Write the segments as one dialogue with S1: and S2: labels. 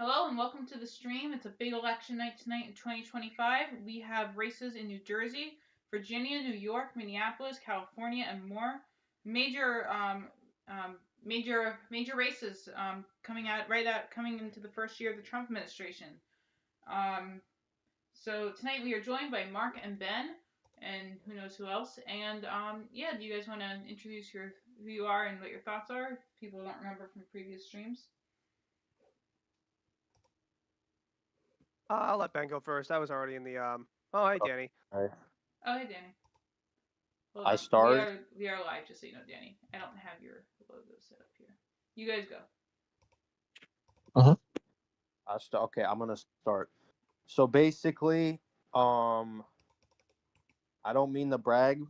S1: Hello and welcome to the stream. It's a big election night tonight in 2025. We have races in New Jersey, Virginia, New York, Minneapolis, California, and more. Major, major races coming into the first year of the Trump administration. Um, so tonight we are joined by Mark and Ben, and who knows who else. And yeah, do you guys want to introduce who you are and what your thoughts are? If people don't remember from previous streams.
S2: I'll let Ben go first. I was already in the Oh, hey, Danny.
S3: Alright.
S1: Oh, hey, Danny. Hold
S3: I
S1: on. We
S3: start.
S1: are we are live, just so you know, Danny. I don't have your logo set up here. You guys go.
S3: Okay, I'm gonna start. So basically, I don't mean to brag.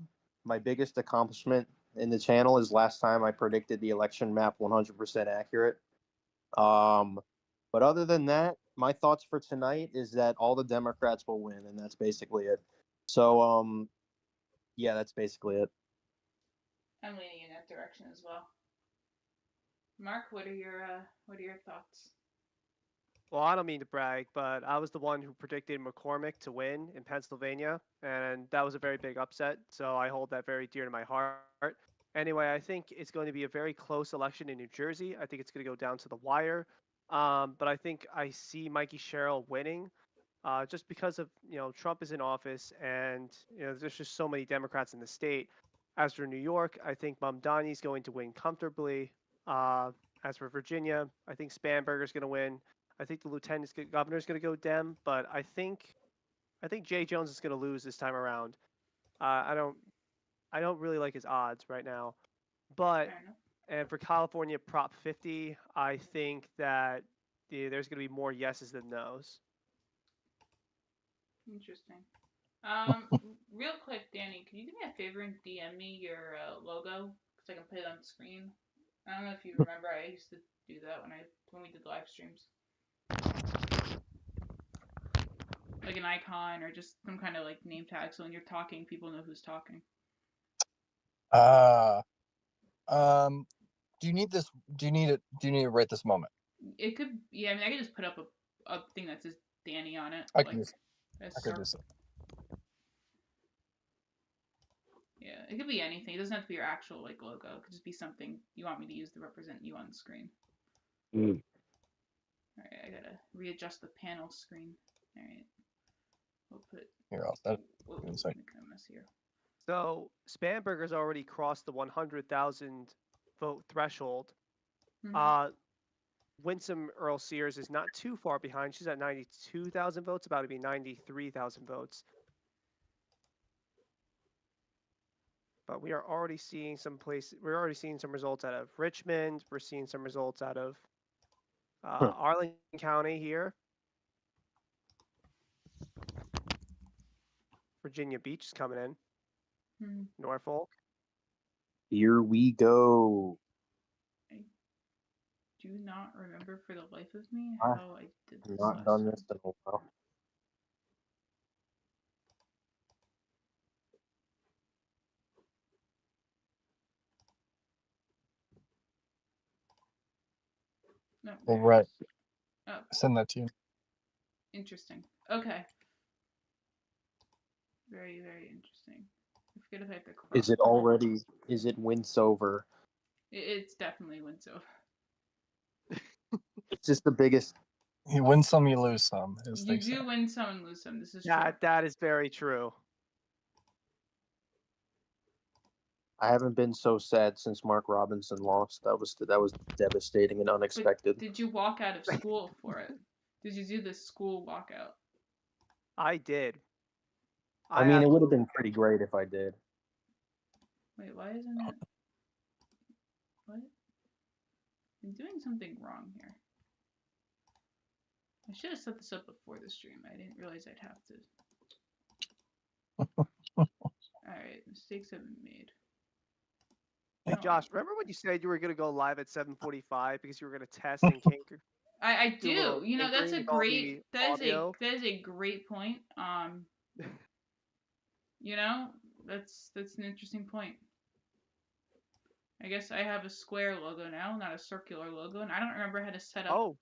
S3: My biggest accomplishment in the channel is last time I predicted the election map 100% accurate. Um, but other than that, my thoughts for tonight is that all the Democrats will win, and that's basically it. So, yeah, that's basically it.
S1: I'm leaning in that direction as well. Mark, what are your thoughts?
S2: Well, I don't mean to brag, but I was the one who predicted McCormick to win in Pennsylvania, and that was a very big upset. So I hold that very dear to my heart. Anyway, I think it's going to be a very close election in New Jersey. I think it's going to go down to the wire. But I think I see Mikey Sherrill winning, just because of Trump is in office, and there's just so many Democrats in the state. As for New York, I think Mamdani is going to win comfortably. As for Virginia, I think Spanberger's going to win. I think the lieutenant governor is going to go Dem, but I think Jay Jones is going to lose this time around. I don't really like his odds right now, but and for California Prop 50, I think that there's going to be more yeses than nos.
S1: Interesting. Real quick, Danny, can you do me a favor and DM me your logo so I can put it on the screen? I don't know if you remember. I used to do that when we did live streams. Like an icon or just some kind of like name tag, so when you're talking, people know who's talking.
S4: Do you need this? Do you need it? Do you need it right this moment?
S1: It could, yeah. I mean, I could just put up a thing that says Danny on it.
S4: I can just.
S1: Yeah, it could be anything. It doesn't have to be your actual like logo. It could just be something you want me to use to represent you on the screen. All right, I gotta readjust the panel screen. All right, we'll put.
S4: Here, I'll set.
S1: Whoa, kind of mess here.
S2: So Spanberger's already crossed the 100,000 vote threshold. Winsome Earl Sears is not too far behind. She's at 92,000 votes, about to be 93,000 votes. But we are already seeing we're already seeing some results out of Richmond. We're seeing some results out of Arlington County here. Virginia Beach is coming in. Norfolk.
S3: Here we go.
S1: I do not remember for the life of me how I did this.
S3: Not done this in a while.
S1: No.
S4: All right.
S1: Oh.
S4: Send that to you.
S1: Interesting. Okay. Very, very interesting. I forget if I have to.
S3: Is it already? Is it Winsover?
S1: It's definitely Winsover.
S3: It's just the biggest.
S4: You win some, you lose some.
S1: You do win some and lose some. This is
S2: true. That is very true.
S3: I haven't been so sad since Mark Robinson lost. That was devastating and unexpected.
S1: But did you walk out of school for it? Did you do the school walkout?
S2: I did.
S3: I mean, it would have been pretty great if I did.
S1: Wait, why isn't it? What? I'm doing something wrong here. I should have set this up before the stream. I didn't realize I'd have to. Alright, mistakes have been made.
S2: Hey, Josh, remember when you said you were going to go live at 7:45 because you were going to test and kinker?
S1: I do. You know, that's a great. That is a great point. You know, that's an interesting point. I guess I have a square logo now, not a circular logo, and I don't remember how to set up.
S2: Oh.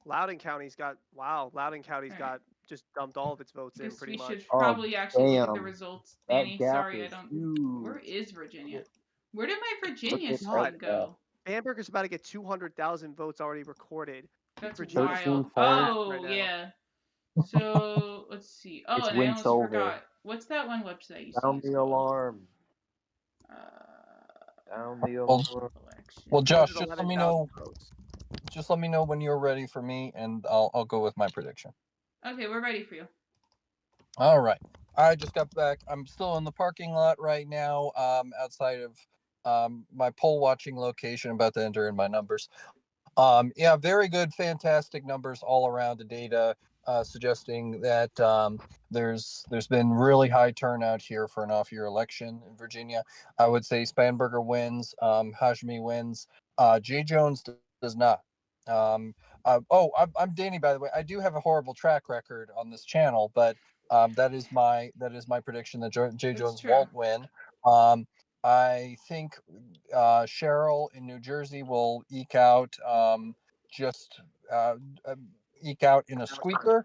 S2: Loudoun County's
S1: All right.
S2: got just dumped all of its votes in
S1: Guess
S2: pretty
S1: we should
S2: much.
S3: Oh
S1: probably actually look at the
S3: damn,
S1: results,
S3: that
S1: Danny.
S3: gap
S1: Sorry, I
S3: is
S1: don't. Where
S3: huge.
S1: is Virginia? Where did my
S3: Look
S1: Virginia
S3: at that
S2: God,
S1: screen
S3: gap.
S1: go?
S2: Bamberger's about to get 200,000 votes already recorded.
S1: That's
S2: Virginia's
S1: wild.
S3: 13 points.
S2: right
S1: Oh,
S2: now.
S1: yeah. So let's see. Oh,
S3: It's
S1: and I
S3: winch
S1: almost
S3: over.
S1: forgot. What's that one website I used to
S3: Sound
S1: use
S3: the
S1: called?
S3: alarm.
S1: Uh,
S3: Sound the
S4: Well,
S3: alarm.
S4: well,
S1: election.
S4: Josh, just let me
S2: 211,000
S4: know.
S2: votes.
S4: Just let me know when you're ready for me, and I'll go with my prediction.
S1: Okay, we're ready for you.
S4: All right. I just got back. I'm still in the parking lot right now, outside of my poll watching location. About to enter in my numbers. Yeah, very good, fantastic numbers all around the data, suggesting that there's been really high turnout here for an off-year election in Virginia. I would say Spanberger wins, Hashmi wins, Jay Jones does not. Um, I'm Danny, by the way. I do have a horrible track record on this channel, but that is my prediction that Jay
S1: That's
S4: Jones
S1: true.
S4: won't win. Um, I think Cheryl in New Jersey will just uh, uh, eke out in a squeaker.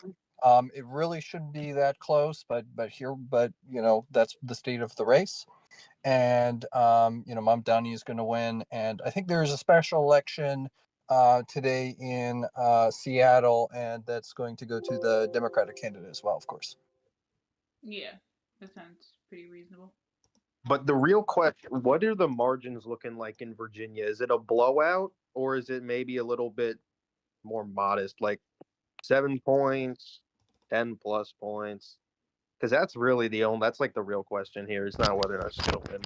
S4: It really shouldn't be that close, but that's the state of the race. And Mom Downey is going to win. And I think there is a special election today in Seattle, and that's going to go to the Democratic candidate as well, of course.
S1: Yeah, that sounds pretty reasonable.
S3: But the real question, what are the margins looking like in Virginia? Is it a blowout or is it maybe a little bit more modest, like 7 points, 10 plus points? Because that's like the real question here. It's not whether or not she's going to win.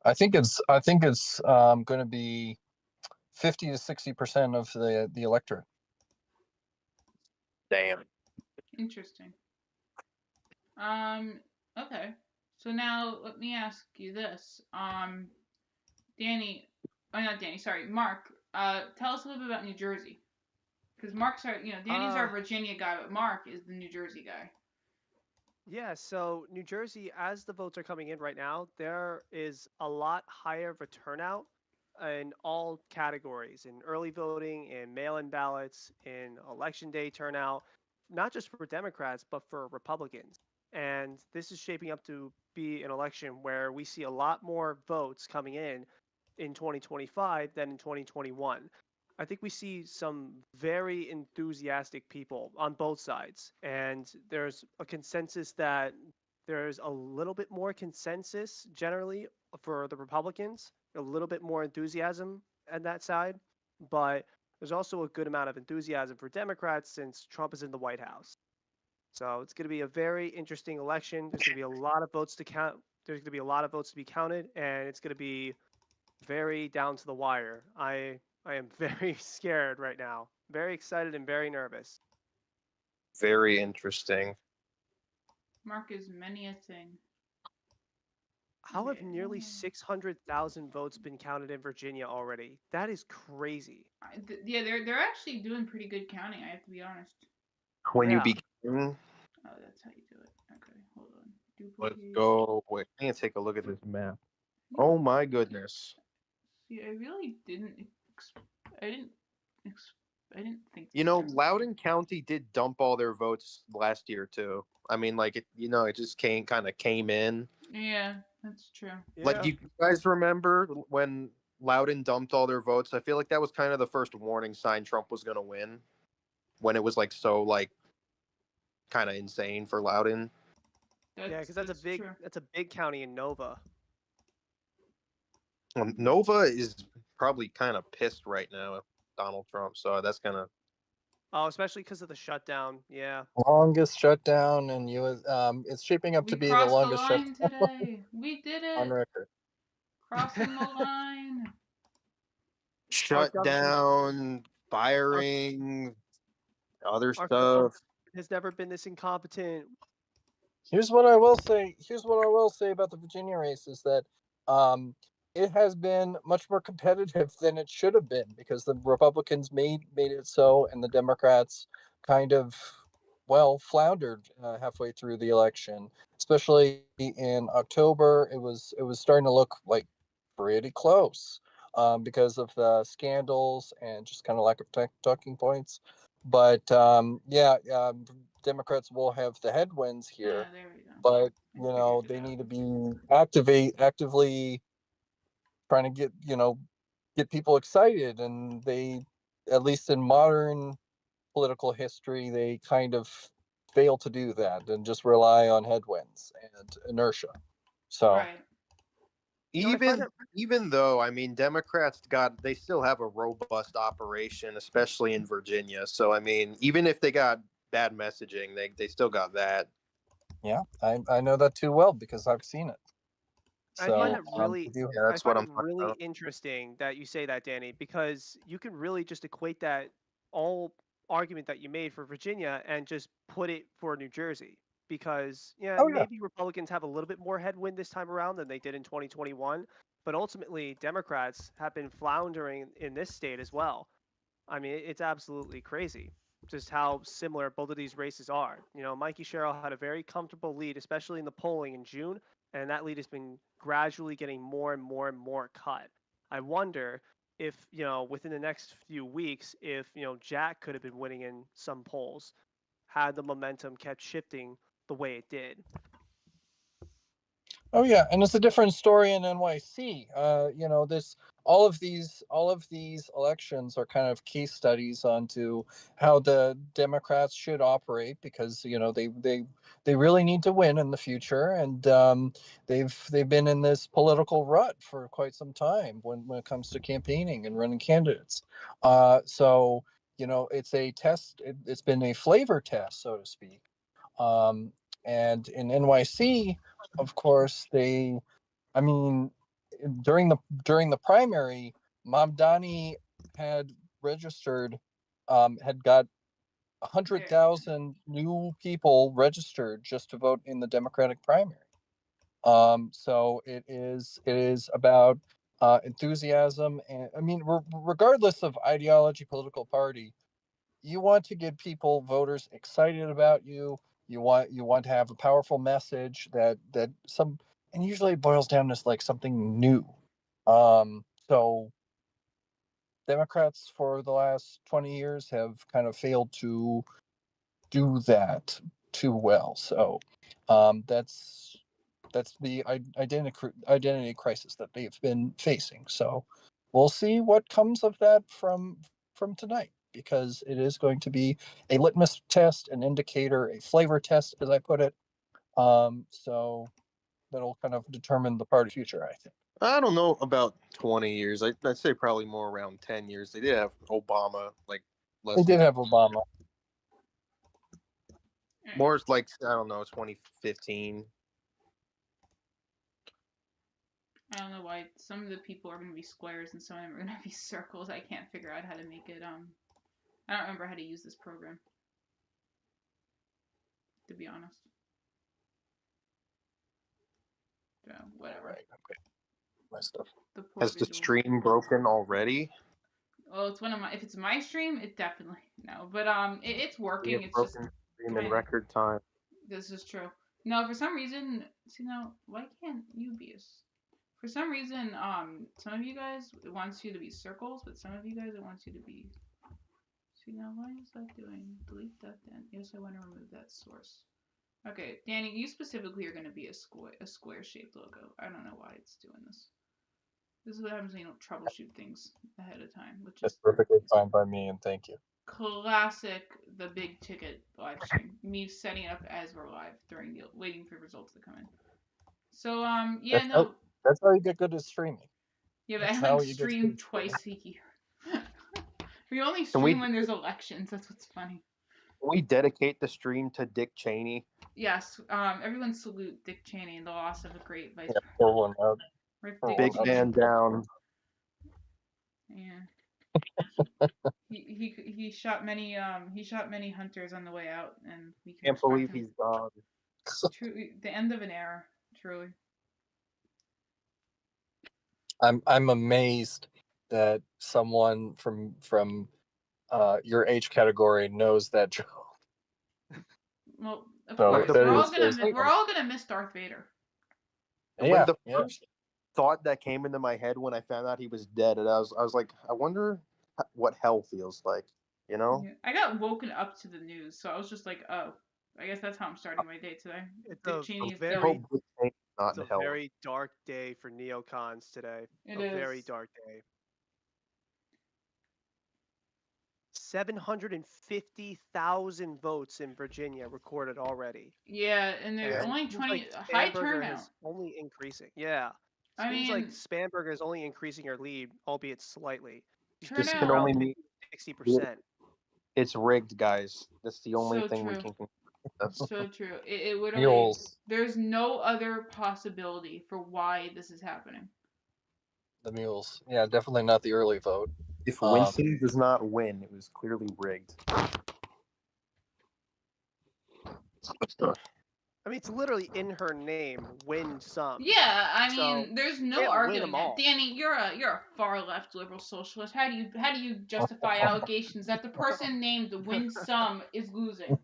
S4: I think it's going to be 50 to 60% of the electorate.
S3: Damn.
S1: Interesting. Um, okay. So now let me ask you this. Danny, oh not Danny, sorry, Mark. Tell us a little bit about New Jersey. Because Mark's Danny's our
S2: Uh,
S1: Virginia guy, but Mark is the New Jersey guy.
S2: yeah, so New Jersey, as the votes are coming in right now, there is a lot higher of a turnout in all categories in early voting, in mail in ballots, in election day turnout, not just for Democrats, but for Republicans. And this is shaping up to be an election where we see a lot more votes coming in 2025 than in 2021. I think we see some very enthusiastic people on both sides, and there's a consensus that there's a little bit more consensus generally for the Republicans, a little bit more enthusiasm on that side, but there's also a good amount of enthusiasm for Democrats since Trump is in the White House. So it's going to be a very interesting election. There's going to be a lot of votes to count. There's going to be a lot of votes to be counted, and it's going to be very down to the wire. I am very scared right now. Very excited and very nervous.
S3: Very interesting.
S1: Mark is many a thing.
S2: How have nearly
S1: Yeah.
S2: 600,000 votes been counted in Virginia already? That is crazy.
S1: Yeah, they're actually doing pretty good counting. I have to be honest.
S3: When you
S2: Yeah.
S3: begin,
S1: Oh, that's how you do it. Okay, hold on.
S3: let's
S1: Duplicate.
S3: go. Wait, I need to take a look at this map.
S1: Yeah.
S3: Oh my goodness.
S1: See, I really didn't. I didn't. I didn't think.
S3: You know, Loudoun County did dump all their votes last year too. I mean, like it just came in.
S1: Yeah, that's true.
S3: Like,
S2: Yeah.
S3: do you guys remember when Loudoun dumped all their votes? I feel like that was kind of the first warning sign Trump was going to win. When it was like so like kind of insane for Loudoun.
S2: Yeah, because that's
S1: True.
S2: a big county in Nova.
S3: Nova is probably kind of pissed right now at Donald Trump, so that's gonna.
S2: Oh, especially because of the shutdown. Yeah.
S4: Longest shutdown in U.S. It's shaping up
S1: We
S4: to be the
S1: crossed the
S4: longest
S1: line
S4: shutdown
S1: today. We did
S4: on
S1: it.
S4: record.
S1: Crossing the line.
S2: Our
S3: Shut
S2: government,
S3: down,
S2: our,
S3: firing, other
S2: our government
S3: stuff.
S2: has never been this incompetent.
S4: Here's what I will say. Here's what I will say about the Virginia race is that um, it has been much more competitive than it should have been because the Republicans made it so, and the Democrats kind of floundered halfway through the election. Especially in October, it was starting to look like pretty close. because of the scandals and just kind of lack of talking points. But yeah, Democrats will have the headwinds here,
S1: There we go.
S4: but
S1: I figured it
S4: they
S1: out.
S4: need to be actively trying to get people excited, and they, at least in modern political history, they kind of fail to do that and just rely on headwinds and inertia. So
S1: Right.
S2: I find
S3: Even
S2: it
S3: even though I mean Democrats they still have a robust operation, especially in Virginia. So I mean, even if they got bad messaging, they still got that.
S4: yeah, I know that too well because I've seen it.
S2: I find
S4: So
S1: Yeah.
S2: it really
S4: we do.
S3: Yeah,
S2: I
S3: that's what
S2: find it
S3: I'm talking
S2: really
S3: about.
S2: interesting that you say that, Danny, because you can really just equate that all argument that you made for Virginia and just put it for New Jersey. Because yeah,
S4: Oh yeah.
S2: maybe Republicans have a little bit more headwind this time around than they did in 2021, but ultimately Democrats have been floundering in this state as well. I mean, it's absolutely crazy just how similar both of these races are. Mikey Sherrill had a very comfortable lead, especially in the polling in June, and that lead has been gradually getting more and more and more cut. I wonder if, within the next few weeks, if, Jack could have been winning in some polls had the momentum kept shifting the way it did.
S4: Oh yeah, and it's a different story in NYC. This all of these elections are kind of case studies onto how the Democrats should operate, because they really need to win in the future, and they've been in this political rut for quite some time when it comes to campaigning and running candidates. So it's a test. It's been a flavor test, so to speak. Um, and in NYC, of course, I mean, during the primary, Mamdani had registered, had got a hundred
S1: There.
S4: thousand new people registered just to vote in the Democratic primary. So it is about enthusiasm, and I mean, regardless of ideology, political party, you want to get people, voters, excited about you. You want to have a powerful message that some, and usually it boils down to like something new. So Democrats for the last 20 years have kind of failed to do that too well. So that's the identity crisis that they've been facing. So we'll see what comes of that from tonight, because it is going to be a litmus test, an indicator, a flavor test, as I put it. So that'll kind of determine the party future, I think.
S3: I don't know about 20 years. I'd say probably more around 10 years. They did have Obama like
S4: They
S3: less than
S4: did have Obama.
S3: more like I don't know 2015.
S1: I don't know why some of the people are going to be squares and some of them are going to be circles. I can't figure out how to make it. I don't remember how to use this program, to be honest. So,
S4: All
S1: whatever.
S4: right. Okay. My stuff.
S1: The poor
S3: Has the
S1: visual.
S3: stream broken already?
S1: Well, it's one of my. If it's my stream, it definitely no. But it's
S3: We
S1: working.
S3: have
S1: It's just
S3: broken stream in
S1: kind of.
S3: record time.
S1: This is true. No, for some reason, see now, why can't you be a? For some reason, some of you guys it wants you to be circles, but some of you guys it wants you to be. See now, why is that doing? Delete that then. Yes, I want to remove that source. Okay, Danny, you specifically are going to be a square shaped logo. I don't know why it's doing this. This is what happens when you don't troubleshoot things ahead of time, which
S4: That's
S1: is
S4: perfectly fine by me, and thank you.
S1: classic the big ticket live stream. Me setting up as we're live during the waiting for results to come in. So yeah,
S4: That's how
S1: no.
S4: that's how you get good at streaming.
S1: Yeah, but I
S4: That's
S1: only
S4: how you get good
S1: stream
S4: at streaming.
S1: twice a year. We only
S3: Can we
S1: stream when there's elections. That's what's funny.
S3: dedicate the stream to Dick Cheney?
S1: Yes, everyone salute Dick Cheney and the loss of a great vice
S4: Yeah, pour one out.
S1: Rip
S4: Pour
S1: Dick
S4: one
S3: Big
S4: out.
S1: Cheney.
S3: man down.
S1: Yeah. He shot many hunters on the way out, and we can
S3: Can't
S1: respect
S3: believe
S1: him.
S3: he's gone.
S1: Truly, the end of an era. Truly.
S4: I'm amazed that someone from your age category knows that joke.
S1: Well, of
S4: So
S1: course,
S3: When the
S4: that
S1: we're
S3: first
S1: all
S4: is
S1: gonna
S4: is
S1: we're all gonna miss Darth Vader.
S3: when
S4: yeah,
S3: the
S4: yeah.
S3: first thought that came into my head when I found out he was dead, and I was like, I wonder what hell feels like. You know?
S1: Yeah. I got woken up to the news, so I was just like, oh, I guess that's how I'm starting my day today.
S2: It's
S1: Dick
S2: a
S1: Cheney is
S3: I
S1: dead.
S3: hope Dick Cheney's not
S2: it's
S3: in
S2: a
S3: hell.
S2: very dark day for neocons today.
S1: It
S2: A very
S1: is.
S2: dark day. 750,000 votes in Virginia recorded already.
S1: Yeah, and there's
S2: And
S1: only
S2: it seems like
S1: 20 high
S2: Spanberger
S1: turnout.
S2: has only increasing. Yeah.
S1: I
S2: Seems like
S1: mean,
S2: Spanberger is only increasing her lead, albeit slightly. She's
S3: This
S2: just
S3: can
S1: turnout.
S2: around
S3: only mean
S2: 60%.
S3: it's rigged, guys. That's the only
S1: So
S3: thing we
S1: true.
S3: can. That's
S1: So true. It literally.
S4: Mules.
S1: There's no other possibility for why this is happening.
S4: The mules. Yeah, definitely not the early vote.
S3: if Winston does not win, it was clearly rigged.
S2: I mean, it's literally in her name, win some.
S1: Yeah, I
S2: So,
S1: mean, there's
S2: you
S1: no
S2: can't win
S1: arguing
S2: them
S1: that.
S2: all.
S1: Danny, you're a far left liberal socialist. How do you justify allegations that the person named Win Some is losing?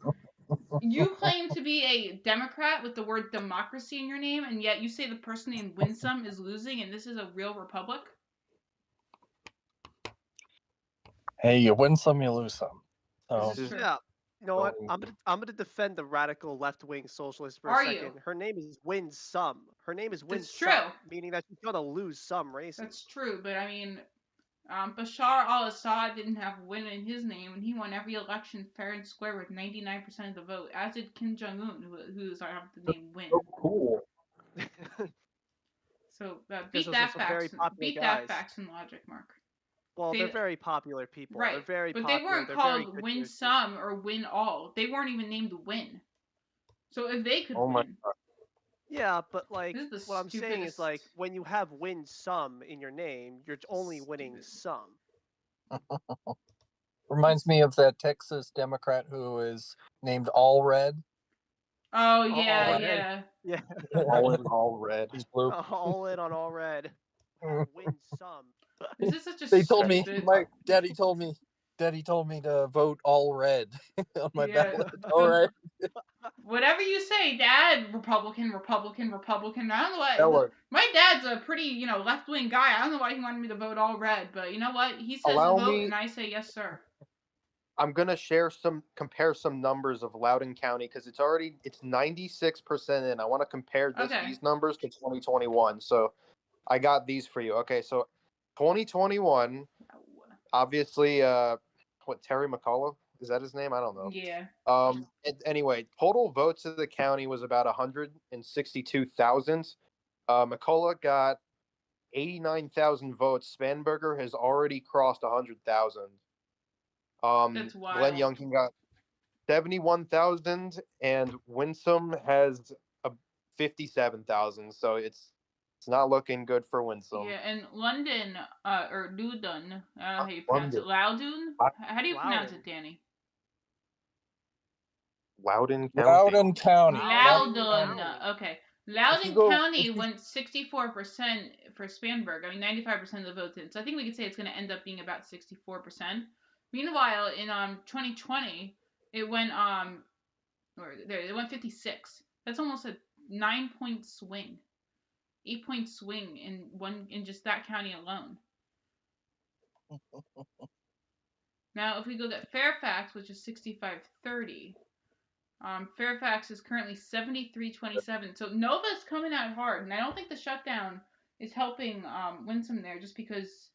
S1: You claim to be a Democrat with the word democracy in your name, and yet you say the person named Winsome is losing, and this is a real republic?
S4: Hey, you win some, you lose some.
S1: This
S4: So
S1: is true.
S2: Yeah. You know what?
S4: So-
S2: I'm gonna defend the radical left wing socialist for
S1: Are
S2: a
S1: you?
S2: second. Her name is Win Some. Her name is Win
S1: That's
S2: Some,
S1: true.
S2: meaning that she's gonna lose some races.
S1: That's true, but I mean, Bashar al-Assad didn't have win in his name, and he won every election fair and square with 99% of the vote, as did Kim Jong-un, who's I have the name Win.
S3: So cool.
S1: So
S2: Because those are some very popular
S1: that
S2: guys.
S1: facts and logic, Mark.
S2: Well, they're very popular people.
S1: Right,
S2: They're very
S1: but
S2: popular.
S1: they weren't
S2: They're very
S1: called
S2: good
S1: Win
S2: choices.
S1: Some or Win All. They weren't even named Win. So if they could
S3: Oh my
S1: win,
S3: god.
S2: Yeah, but like
S1: this is the
S2: what I'm saying is
S1: stupidest.
S2: like when you have win some in your name, you're only winning
S1: Stupid.
S2: some.
S4: reminds me of that Texas Democrat who is named All Red.
S1: Oh
S2: All
S1: yeah,
S2: red.
S1: yeah.
S2: Yeah.
S3: All in all red.
S4: He's blue.
S2: All in on all red. Win some.
S1: This is such a
S4: They told me
S1: stupid.
S4: my daddy told me to vote all red on my
S1: Yeah.
S4: ballot. All right.
S1: Whatever you say, Dad. Republican, Republican, Republican. I don't know why.
S3: Ella,
S1: My dad's a pretty, left-wing guy. I don't know why he wanted me to vote all red, but you know what? He says
S3: Allow
S1: to vote,
S3: me-
S1: and I say yes, sir.
S3: I'm gonna compare some numbers of Loudoun County because it's 96% in. I want to compare
S1: Okay.
S3: these numbers to 2021. So I got these for you. Okay, so 2021, obviously, Terry McCullough, is that his name? I don't know.
S1: Yeah.
S3: Anyway, total votes of the county was about 162,000. McCullough got 89,000 votes. Spanberger has already crossed 100,000.
S1: That's wild.
S3: Glenn Youngkin got 71,000, and Winsome has 57,000. So it's not looking good for Winsome.
S1: Yeah, and London, or Loudon, how you pronounce it?
S3: Loudon.
S1: Loudon? How do you pronounce
S2: Loudon.
S1: it, Danny?
S3: Loudoun County.
S4: Loudoun County.
S1: Loudon. Okay.
S4: If
S1: Loudon
S4: you go-
S1: County
S4: if you-
S1: went 64% for Spanberg. I mean, 95% of the votes in. So I think we could say it's going to end up being about 64%. Meanwhile, in 2020, it went it went 56. That's almost a 9-point swing. 8-point swing in just that county alone. Now, if we go to Fairfax, which is 65-30, Fairfax is currently 73-27. So Nova's coming out hard, and I don't think the shutdown is helping Winsome there, just because,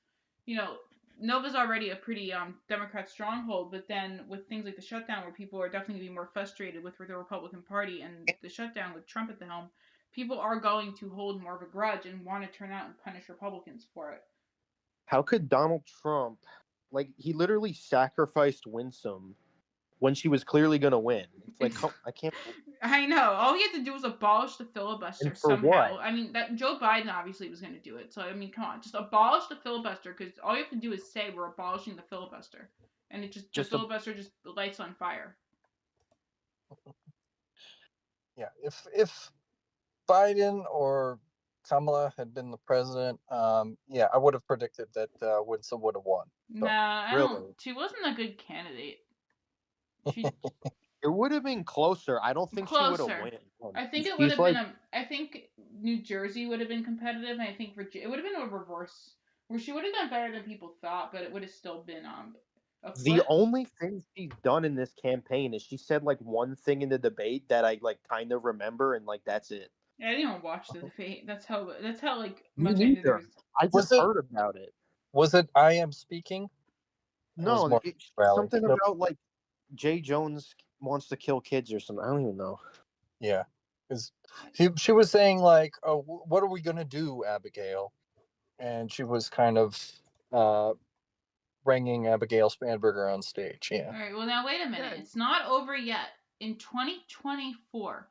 S1: Nova's already a pretty Democrat stronghold, but then with things like the shutdown, where people are definitely going to be more frustrated with the Republican Party, and the shutdown with Trump at the helm, people are going to hold more of a grudge and want to turn out and punish Republicans for it.
S3: How could Donald Trump, he literally sacrificed Winsome when she was clearly going to win? It's like, I can't.
S1: I know. All he had to do was abolish the filibuster
S3: And for
S1: somehow.
S3: what?
S1: I mean, that Joe Biden obviously was going to do it. So I mean, come on, just abolish the filibuster, because all you have to do is say we're abolishing the filibuster, and the filibuster just lights on fire.
S4: Yeah, if Biden or Kamala had been the president, yeah, I would have predicted that Winsome would have won.
S1: Nah, I
S3: really?
S1: don't. She wasn't a good candidate. She
S3: It would have been closer. I don't think she would have
S1: Closer.
S3: won.
S1: I think it would
S3: She's
S1: have been
S3: like
S1: I think New Jersey would have been competitive, and I think Virginia, it would have been a reverse where she would have done better than people thought, but it would have still been a
S3: the
S1: flip.
S3: only thing she's done in this campaign is she said like one thing in the debate that I like kind of remember, and like that's it.
S1: I didn't even watch the debate. That's how like
S3: Me
S1: much I knew there
S3: neither.
S1: was.
S3: I
S4: Was
S3: just
S4: it
S3: heard about it.
S4: was it I am speaking? It was
S3: No,
S4: more rally.
S3: something
S4: Nope.
S3: about like Jay Jones wants to kill kids or something. I don't even know.
S4: Yeah, because she was saying like, "Oh, what are we gonna do, Abigail?" And she was kind of bringing Abigail Spanberger on stage. Yeah.
S1: All right. Well, now wait a minute.
S2: Yeah.
S1: It's not over yet. In 2024,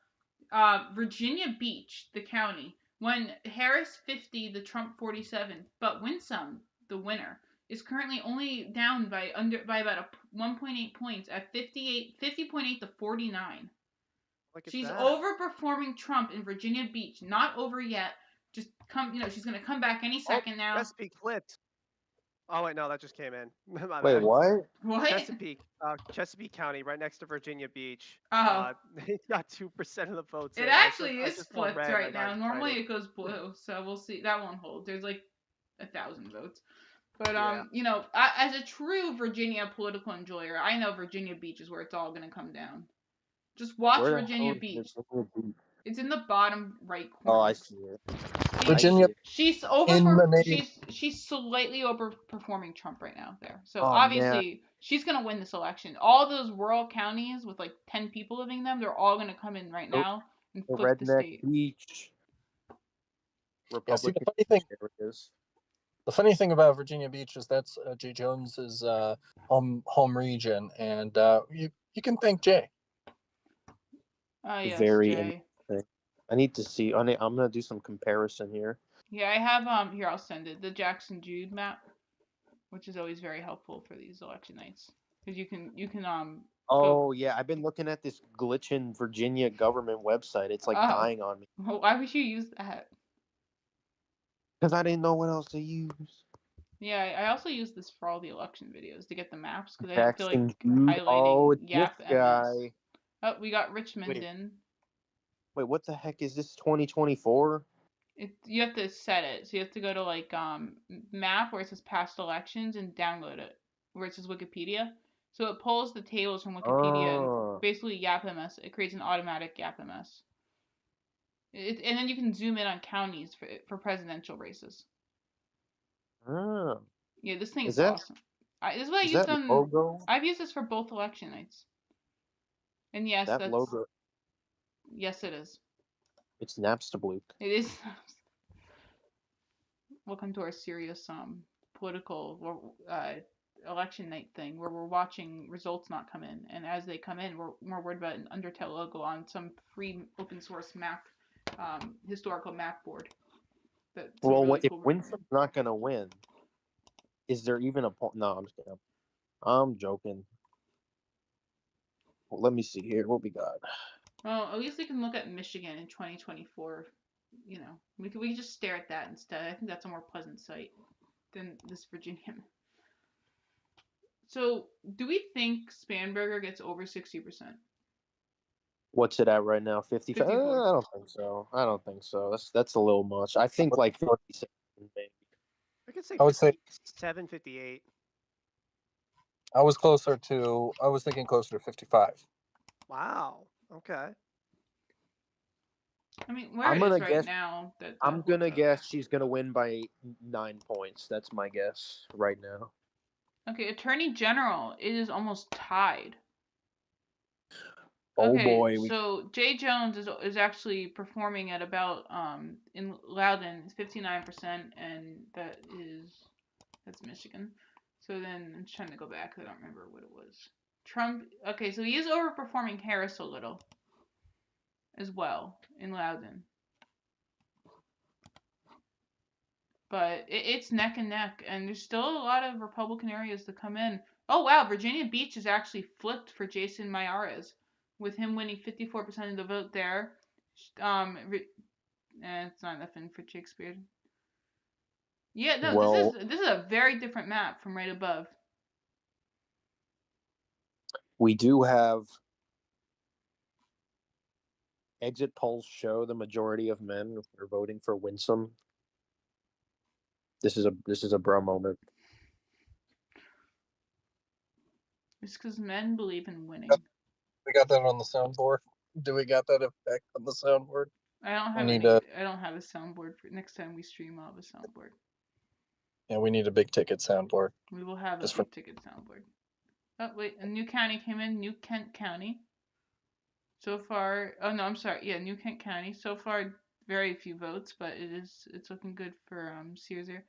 S1: Virginia Beach, the county, won Harris 50, the Trump 47, but Winsome, the winner, is currently only down by about 1.8 points at 50.8 to 49.
S2: Look at
S1: She's
S2: that.
S1: overperforming Trump in Virginia Beach. Not over yet. Just she's gonna come back any second now.
S2: Chesapeake flipped. Oh wait, no, that just came in. My
S3: Wait,
S2: bad.
S3: what?
S1: What?
S2: Chesapeake County, right next to Virginia Beach.
S1: Oh.
S2: They got 2% of the votes.
S1: It
S2: in.
S1: actually
S2: I
S1: is
S2: just saw
S1: flipped
S2: red.
S1: right
S2: I got
S1: now. Normally
S2: excited.
S1: it goes blue, so we'll see. That won't hold. There's like 1,000 votes. But
S2: Yeah.
S1: as a true Virginia political enjoyer, I know Virginia Beach is where it's all gonna come down. Just watch
S3: Where the
S1: Virginia
S3: hell is
S1: Beach.
S3: Virginia Beach?
S1: It's in the bottom right
S3: Oh,
S1: corner.
S3: I see it.
S1: See,
S3: I see
S4: Virginia
S3: it.
S4: in the name.
S1: she's slightly overperforming Trump right now there. So
S3: Oh man,
S1: obviously she's gonna win this election. All those rural counties with like 10 people living in them, they're all gonna come in right
S3: the,
S1: now and
S3: the
S1: flip the
S3: redneck
S1: state.
S3: beach
S4: Yeah. See,
S3: Republican areas.
S4: the funny thing about Virginia Beach is that's Jay Jones's home region, and you can thank Jay.
S1: Oh yes,
S3: Very
S1: Jay.
S3: interesting. I need to see. I'm gonna do some comparison here.
S1: Yeah, I have here I'll send it. The Jackson Jude map, which is always very helpful for these election nights. Because you can
S3: Oh yeah, I've been looking at this glitching Virginia government website. It's like
S1: Oh.
S3: dying on me
S1: Why would you use that?
S3: because I didn't know what else to use.
S1: Yeah, I also use this for all the election videos to get the maps because I don't feel
S3: Jackson
S1: like
S3: Jude. Oh,
S1: highlighting
S3: it's this
S1: Yap MS.
S3: guy.
S1: Oh, we got Richmond
S3: Wait.
S1: in.
S3: Wait, what the heck is this? 2024?
S1: You have to set it. So you have to go to like map where it says past elections and download it where it says Wikipedia. So it pulls the tables from Wikipedia and basically Yap MS. It creates an automatic Yap MS. And then you can zoom in on counties for presidential races.
S3: Oh.
S1: Yeah, this thing
S3: Is
S1: is
S3: that
S1: awesome. This is what I
S3: is
S1: used
S3: that
S1: on.
S3: logo?
S1: I've used this for both election nights. And yes,
S3: That
S1: that's
S3: logo.
S1: yes, it is.
S3: It's Napstablook.
S1: It is. Welcome to our serious political election night thing where we're watching results not come in, and as they come in, we're more worried about an Undertale logo on some free open source map, historical map board.
S3: Well,
S1: Really
S3: if
S1: cool.
S3: Winsome's not gonna win, is there even a point? No, I'm just kidding. I'm joking. Well, let me see here. What we got?
S1: Well, at least we can look at Michigan in 2024. You know, we can just stare at that instead. I think that's a more pleasant sight than this Virginia. So, do we think Spanberger gets over 60%?
S3: What's it at right now? 55?
S1: 54.
S3: I don't think so. I don't think so. That's a little much. I think like 57 maybe.
S2: I could say
S4: I would say
S2: 57, 58.
S4: I was thinking closer to 55.
S2: Wow. Okay.
S1: I mean, where
S3: I'm
S1: it
S3: gonna
S1: is right
S3: guess.
S1: now, that
S3: I'm
S1: holds
S3: gonna
S1: up.
S3: guess she's gonna win by 9 points. That's my guess right now.
S1: Okay, Attorney General, it is almost tied.
S3: Oh
S1: Okay,
S3: boy,
S1: so Jay Jones is actually performing at about in Loudoun 59%, and that's Michigan. So then I'm just trying to go back. I don't remember what it was. Trump. Okay, so he is overperforming Harris a little as well in Loudoun. But it's neck and neck, and there's still a lot of Republican areas to come in. Oh wow, Virginia Beach is actually flipped for Jason Mayoral, with him winning 54% of the vote there. It's not nothing for Shakespeare. Yeah, no,
S3: well,
S1: this is a very different map from right above.
S3: we do have exit polls show the majority of men are voting for Winsome. This is a bro moment.
S1: It's because men believe in winning.
S4: We got that on the soundboard. Do we got that effect on the soundboard?
S1: I don't have
S4: We need
S1: any.
S4: a
S1: I don't have a soundboard for next time we stream. I'll have a soundboard.
S4: yeah. We need a big ticket soundboard.
S1: We will have a
S4: Just
S1: big ticket soundboard. Oh wait, a new county came in. New Kent County. So far, oh no, I'm sorry. Yeah, New Kent County. So far, very few votes, but it's looking good for Sears here.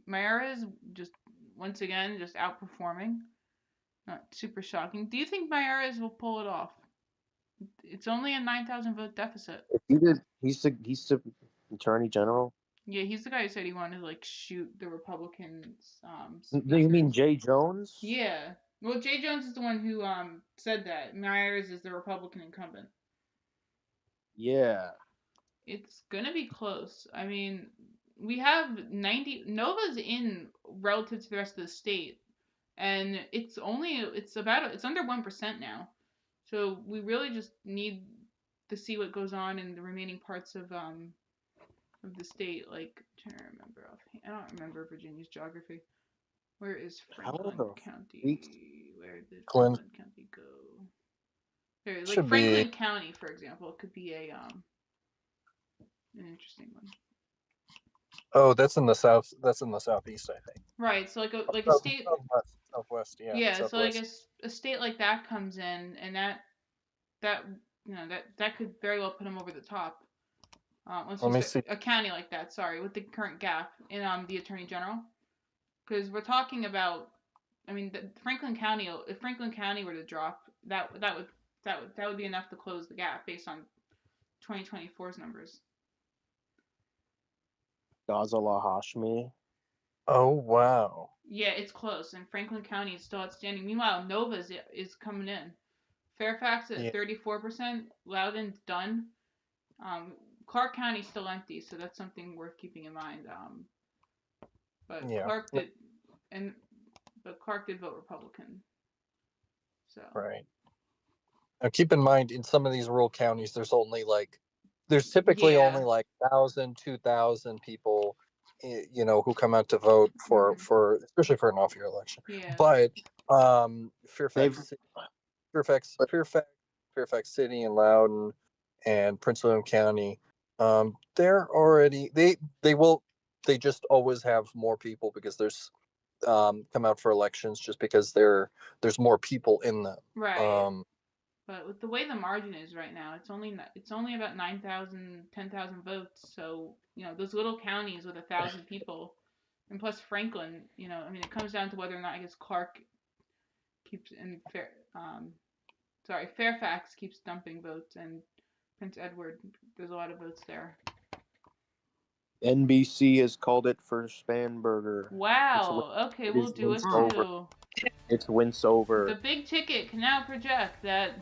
S1: Mayoral is just once again just outperforming. Not super shocking. Do you think Mayoral will pull it off? It's only a 9,000 vote deficit.
S3: If he did, he's the attorney general.
S1: Yeah, he's the guy who said he wanted to like shoot the Republicans.
S3: Do you mean
S1: Speakers.
S3: Jay Jones?
S1: Yeah. Well, Jay Jones is the one who said that. Myers is the Republican incumbent.
S3: Yeah.
S1: It's gonna be close. I mean, we have 90 Nova's in relative to the rest of the state, and it's under 1% now. So we really just need to see what goes on in the remaining parts of the state. Like, I'm trying to remember I don't remember Virginia's geography. Where is
S3: How
S1: Franklin
S3: the
S1: County?
S3: freak?
S1: Where did
S4: Clint.
S1: Franklin County go? There, like
S4: Should
S1: Franklin
S4: be.
S1: County, for example, could be an interesting one.
S4: Oh, that's in the south. That's in the southeast, I think.
S1: Right. So like a
S4: South-
S1: state.
S4: Southwest. Yeah.
S1: Yeah. So like
S4: Southwest.
S1: a state like that comes in, and that that could very well put them over the top.
S4: Let me see.
S1: A county like that. Sorry, with the current gap in the attorney general, because we're talking about. I mean, Franklin County. If Franklin County were to drop, that would be enough to close the gap based on 2024's numbers.
S3: Ghazala Hashmi.
S4: Oh wow.
S1: Yeah, it's close, and Franklin County is still outstanding. Meanwhile, Nova is coming in. Fairfax at 34%. Loudoun's done. Clark County's still empty, so that's something worth keeping in mind. But
S4: Yeah.
S1: Clark did vote Republican. So
S4: Right. Now keep in mind, in some of these rural counties, there's typically only like 1,000, 2,000 people, who come out to vote for especially for an off-year election.
S1: Yeah.
S4: But Fairfax City and Loudoun and Prince William County, they just always have more people because there's come out for elections just because there's more people in them.
S1: Right. But with the way the margin is right now, it's only about 9,000, 10,000 votes. So those little counties with 1,000 people, and plus Franklin, I mean, it comes down to whether or not I guess Clark keeps Fairfax keeps dumping votes, and Prince Edward, there's a lot of votes there.
S3: NBC has called it for Spanberger.
S1: Wow. Okay, we'll do it too.
S3: It's Winsover.
S1: The big ticket can now project that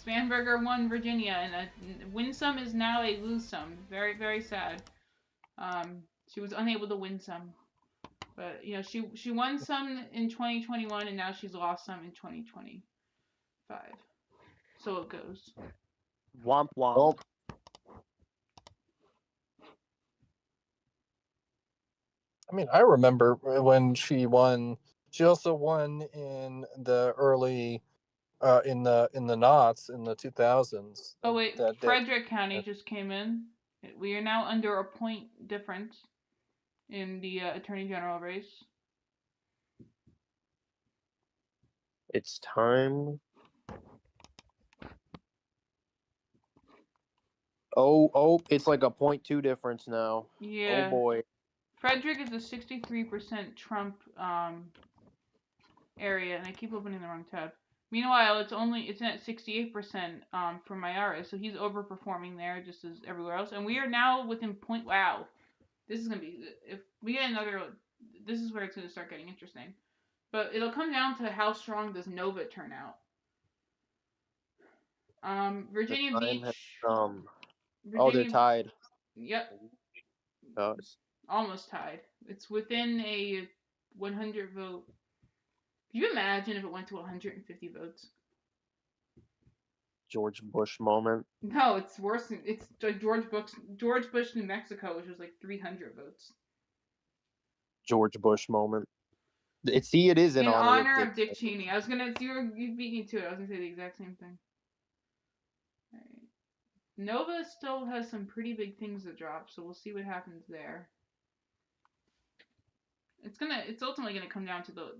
S1: Spanberger won Virginia, and Winsome is now a lose some. Very, very sad. She was unable to win some, but she won some in 2021, and now she's lost some in 2025. So it goes.
S2: Womp womp.
S3: Well,
S4: I mean, I remember when she won. She also won in the early, in the knots in the 2000s.
S1: Oh wait, Frederick County just came in. We are now under a point difference in the attorney general race.
S3: it's time. Oh, it's like a 0.2 difference now.
S1: Yeah.
S3: Oh boy.
S1: Frederick is a 63% Trump area, and I keep opening the wrong tab. Meanwhile, it's at 68% for Mayoral, so he's overperforming there just as everywhere else. And we are now within point. Wow, this is gonna be, if we get another. This is where it's gonna start getting interesting. But it'll come down to how strong does Nova turn out. Virginia Beach.
S3: They're tied.
S1: Yep.
S3: Oh,
S1: Almost tied. It's within a 100 vote. Can you imagine if it went to 150 votes?
S3: George Bush moment.
S1: No, it's worse. It's like George Bush, New Mexico, which was like 300 votes.
S3: George Bush moment. It is in honor
S1: of
S3: Dick
S1: Dick Cheney. I was gonna. You beat me to it. I was gonna say the exact same thing. All right. Nova still has some pretty big things to drop, so we'll see what happens there. It's ultimately gonna come down to the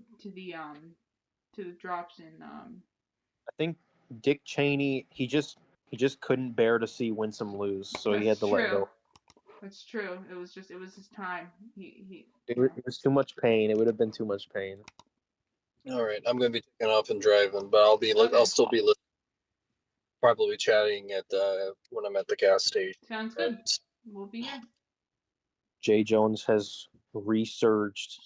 S1: drops in.
S3: I think Dick Cheney, he just couldn't bear to see Winsome lose, so he had to let go.
S1: That's true. It was his time.
S3: It was too much pain. It would have been too much pain.
S4: All right, I'm going to be taking off and driving, but I'll still be listening. Probably chatting at when I'm at the gas station.
S1: Sounds good. We'll be here.
S3: Jay Jones has resurged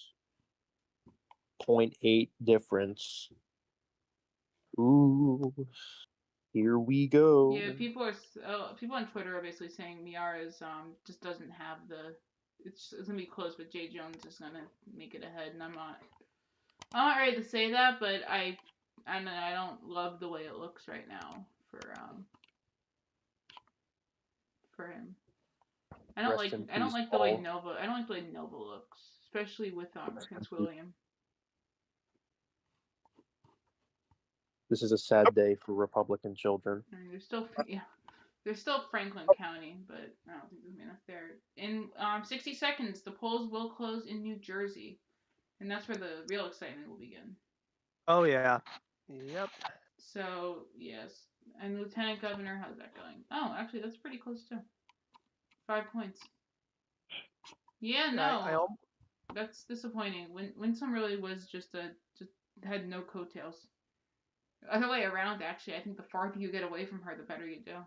S3: 0.8 difference. Ooh, here we go.
S1: Yeah, people on Twitter are basically saying Miara's just doesn't have the. It's gonna be close, but Jay Jones is gonna make it ahead, and I'm not ready to say that, but I don't love the way it looks right now for him. I don't like the way Nova looks, especially with Prince William.
S3: This is a sad day for Republican children.
S1: I mean, they're still Franklin County, but I don't think there's enough there. In 60 seconds, the polls will close in New Jersey, and that's where the real excitement will begin.
S2: Oh yeah. Yep.
S1: So yes, and Lieutenant Governor, how's that going? Oh, actually, that's pretty close too. 5 points. Yeah, no, that's disappointing. Winsome really was just had no coattails. Other way around, actually. I think the farther you get away from her, the better you do.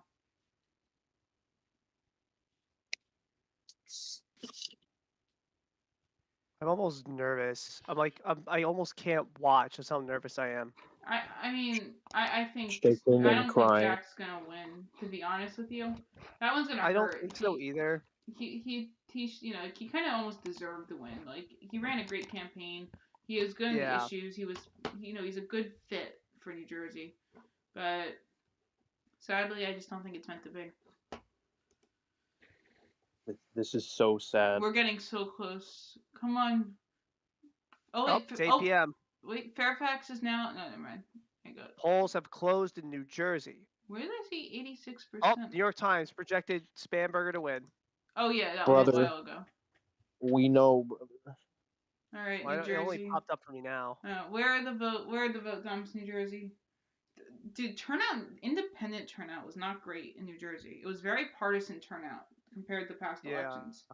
S2: I'm almost nervous. I almost can't watch. That's how nervous I am.
S1: I mean, I think
S3: Shaking and crying.
S1: think Jack's gonna win. To be honest with you, that one's gonna hurt.
S2: I don't think so either.
S1: He he kind of almost deserved the win. Like, he ran a great campaign. He has good issues. He was he's a good fit for New Jersey, but sadly, I just don't think it's meant to be.
S3: This is so sad.
S1: We're getting so close. Come on. Oh wait,
S2: it's 8 p.m.
S1: Wait, Fairfax is now. No, never mind.
S2: Polls have closed in New Jersey.
S1: Where did I see 86%?
S2: Oh, New York Times projected Spanberger to win.
S1: Oh yeah, that
S3: brother,
S1: was a while ago.
S3: We know, brother.
S1: All right, New Jersey.
S2: It only popped up for me now.
S1: Where are the vote dumps, New Jersey? Dude, independent turnout was not great in New Jersey. It was very partisan turnout compared to past elections,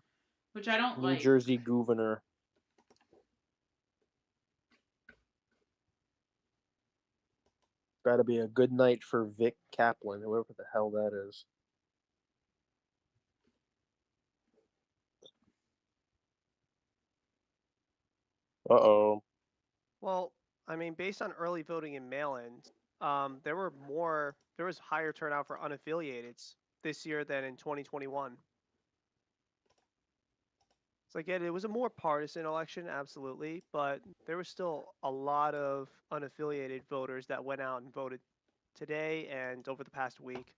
S1: which I don't like.
S3: New Jersey governor. Gotta be a good night for Vic Kaplan, whoever the hell that is. Uh-oh.
S2: Well, I mean, based on early voting in mail-ins, there was higher turnout for unaffiliateds this year than in 2021. So again, it was a more partisan election, absolutely, but there was still a lot of unaffiliated voters that went out and voted today and over the past week.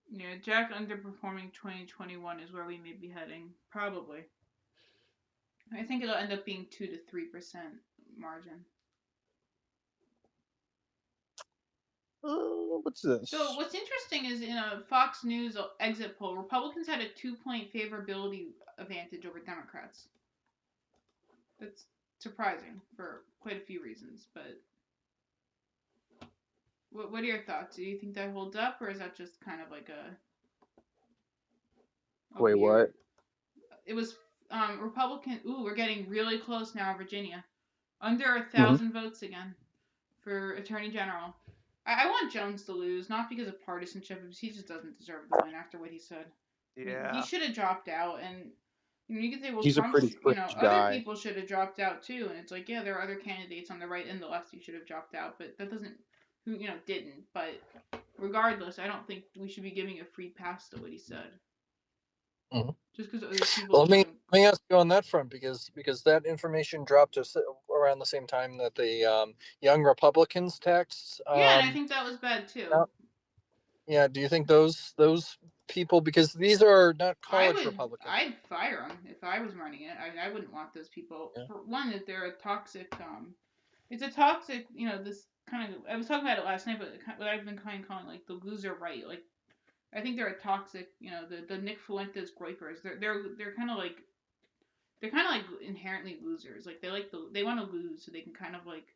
S1: Yeah, Jack underperforming 2021 is where we may be heading, probably. I think it'll end up being 2 to 3% margin.
S3: What's this?
S1: So what's interesting is in a Fox News exit poll, Republicans had a 2-point favorability advantage over Democrats. That's surprising for quite a few reasons, but what are your thoughts? Do you think that holds up, or is that just kind of like a
S3: Wait, what?
S1: It was Republican. Ooh, we're getting really close now, Virginia. Under 1,000 votes again for Attorney General. I want Jones to lose, not because of partisanship, because he just doesn't deserve the win after what he said.
S2: Yeah.
S1: He should have dropped out, and you could say, well,
S3: he's
S1: Trump,
S3: a pretty
S1: other people should have dropped out too, and it's like, yeah, there are other candidates on the right and the left who should have dropped out, but that doesn't, didn't. But regardless, I don't think we should be giving a free pass to what he said.
S4: Mm-hmm.
S1: Just because other people.
S4: Well, let me ask you on that front, because that information dropped around the same time that the Young Republicans tax.
S1: Yeah, and I think that was bad too.
S4: Yeah, do you think those people, because these are not college Republicans?
S1: I'd fire them if I was running it. I wouldn't want those people.
S4: Yeah.
S1: For one, that they're a toxic. It's a toxic. This kind of. I was talking about it last night, but what I've been kind of calling like the loser right. Like, I think they're a toxic. The Nick Fuentes groypers. They're kind of like. They're kind of like inherently losers. Like they want to lose so they can kind of like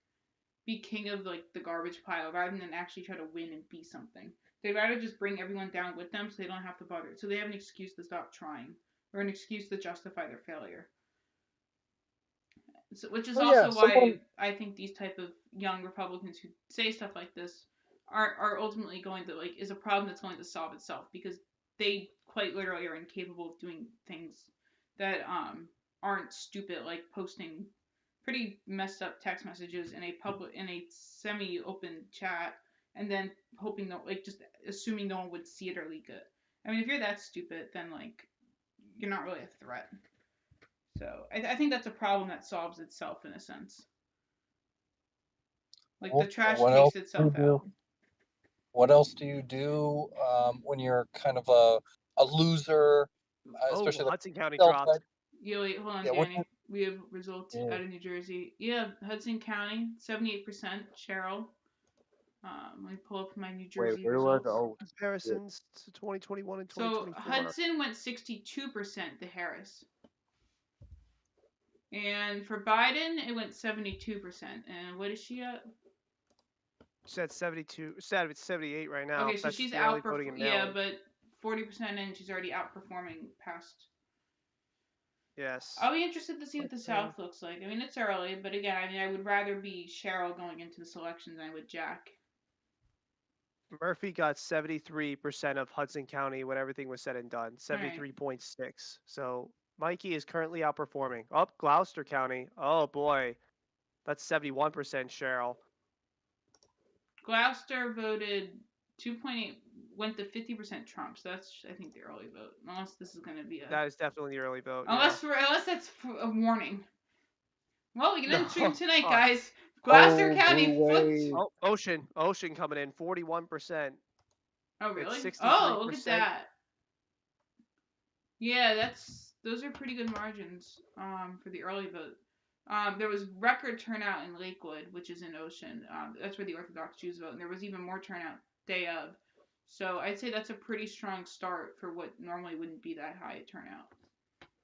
S1: be king of like the garbage pile rather than actually try to win and be something. They'd rather just bring everyone down with them so they don't have to bother. So they have an excuse to stop trying or an excuse to justify their failure. So, which is why I think these type of young Republicans who say stuff like this are ultimately going to is a problem that's going to solve itself because they quite literally are incapable of doing things that aren't stupid, like posting pretty messed up text messages in a semi-open chat and then hoping just assuming no one would see it or leak it. I mean, if you're that stupid, then you're not really a threat. So I think that's a problem that solves itself in a sense. Like the trash takes itself out.
S4: What else do you do when you're kind of a loser, especially
S2: Hudson County dropped.
S1: Yeah, wait, hold on, Danny. We have results out of New Jersey. Yeah, Hudson County, 78%. Cheryl. Let me pull up my New Jersey results.
S2: Comparisons to 2021 and 2024.
S1: So Hudson went 62% to Harris. And for Biden, it went 72%. And what is she at?
S2: She's at 72. 78 right now.
S1: Okay, so she's outperforming. Yeah, but 40% in, she's already outperforming past.
S2: Yes.
S1: I'll be interested to see what the South looks like. I mean, it's early, but again, I would rather be Cheryl going into this election than I would Jack.
S2: Murphy got 73% of Hudson County when everything was said and done. 73.6. So Mikey is currently outperforming. Oh, Gloucester County. Oh boy. That's 71% Cheryl.
S1: Gloucester voted 2.8, went to 50% Trump. So that's, I think, the early vote. Unless this is going to be a.
S2: That is definitely the early vote.
S1: Unless that's a warning. Well, we get into tonight,
S2: Oh.
S1: guys. Gloucester County flipped.
S2: Oh, Ocean coming in 41%.
S1: Oh really? Oh, look at that. Yeah, those are pretty good margins for the early vote. There was record turnout in Lakewood, which is in Ocean. That's where the Orthodox Jews vote, and there was even more turnout day of. So I'd say that's a pretty strong start for what normally wouldn't be that high a turnout.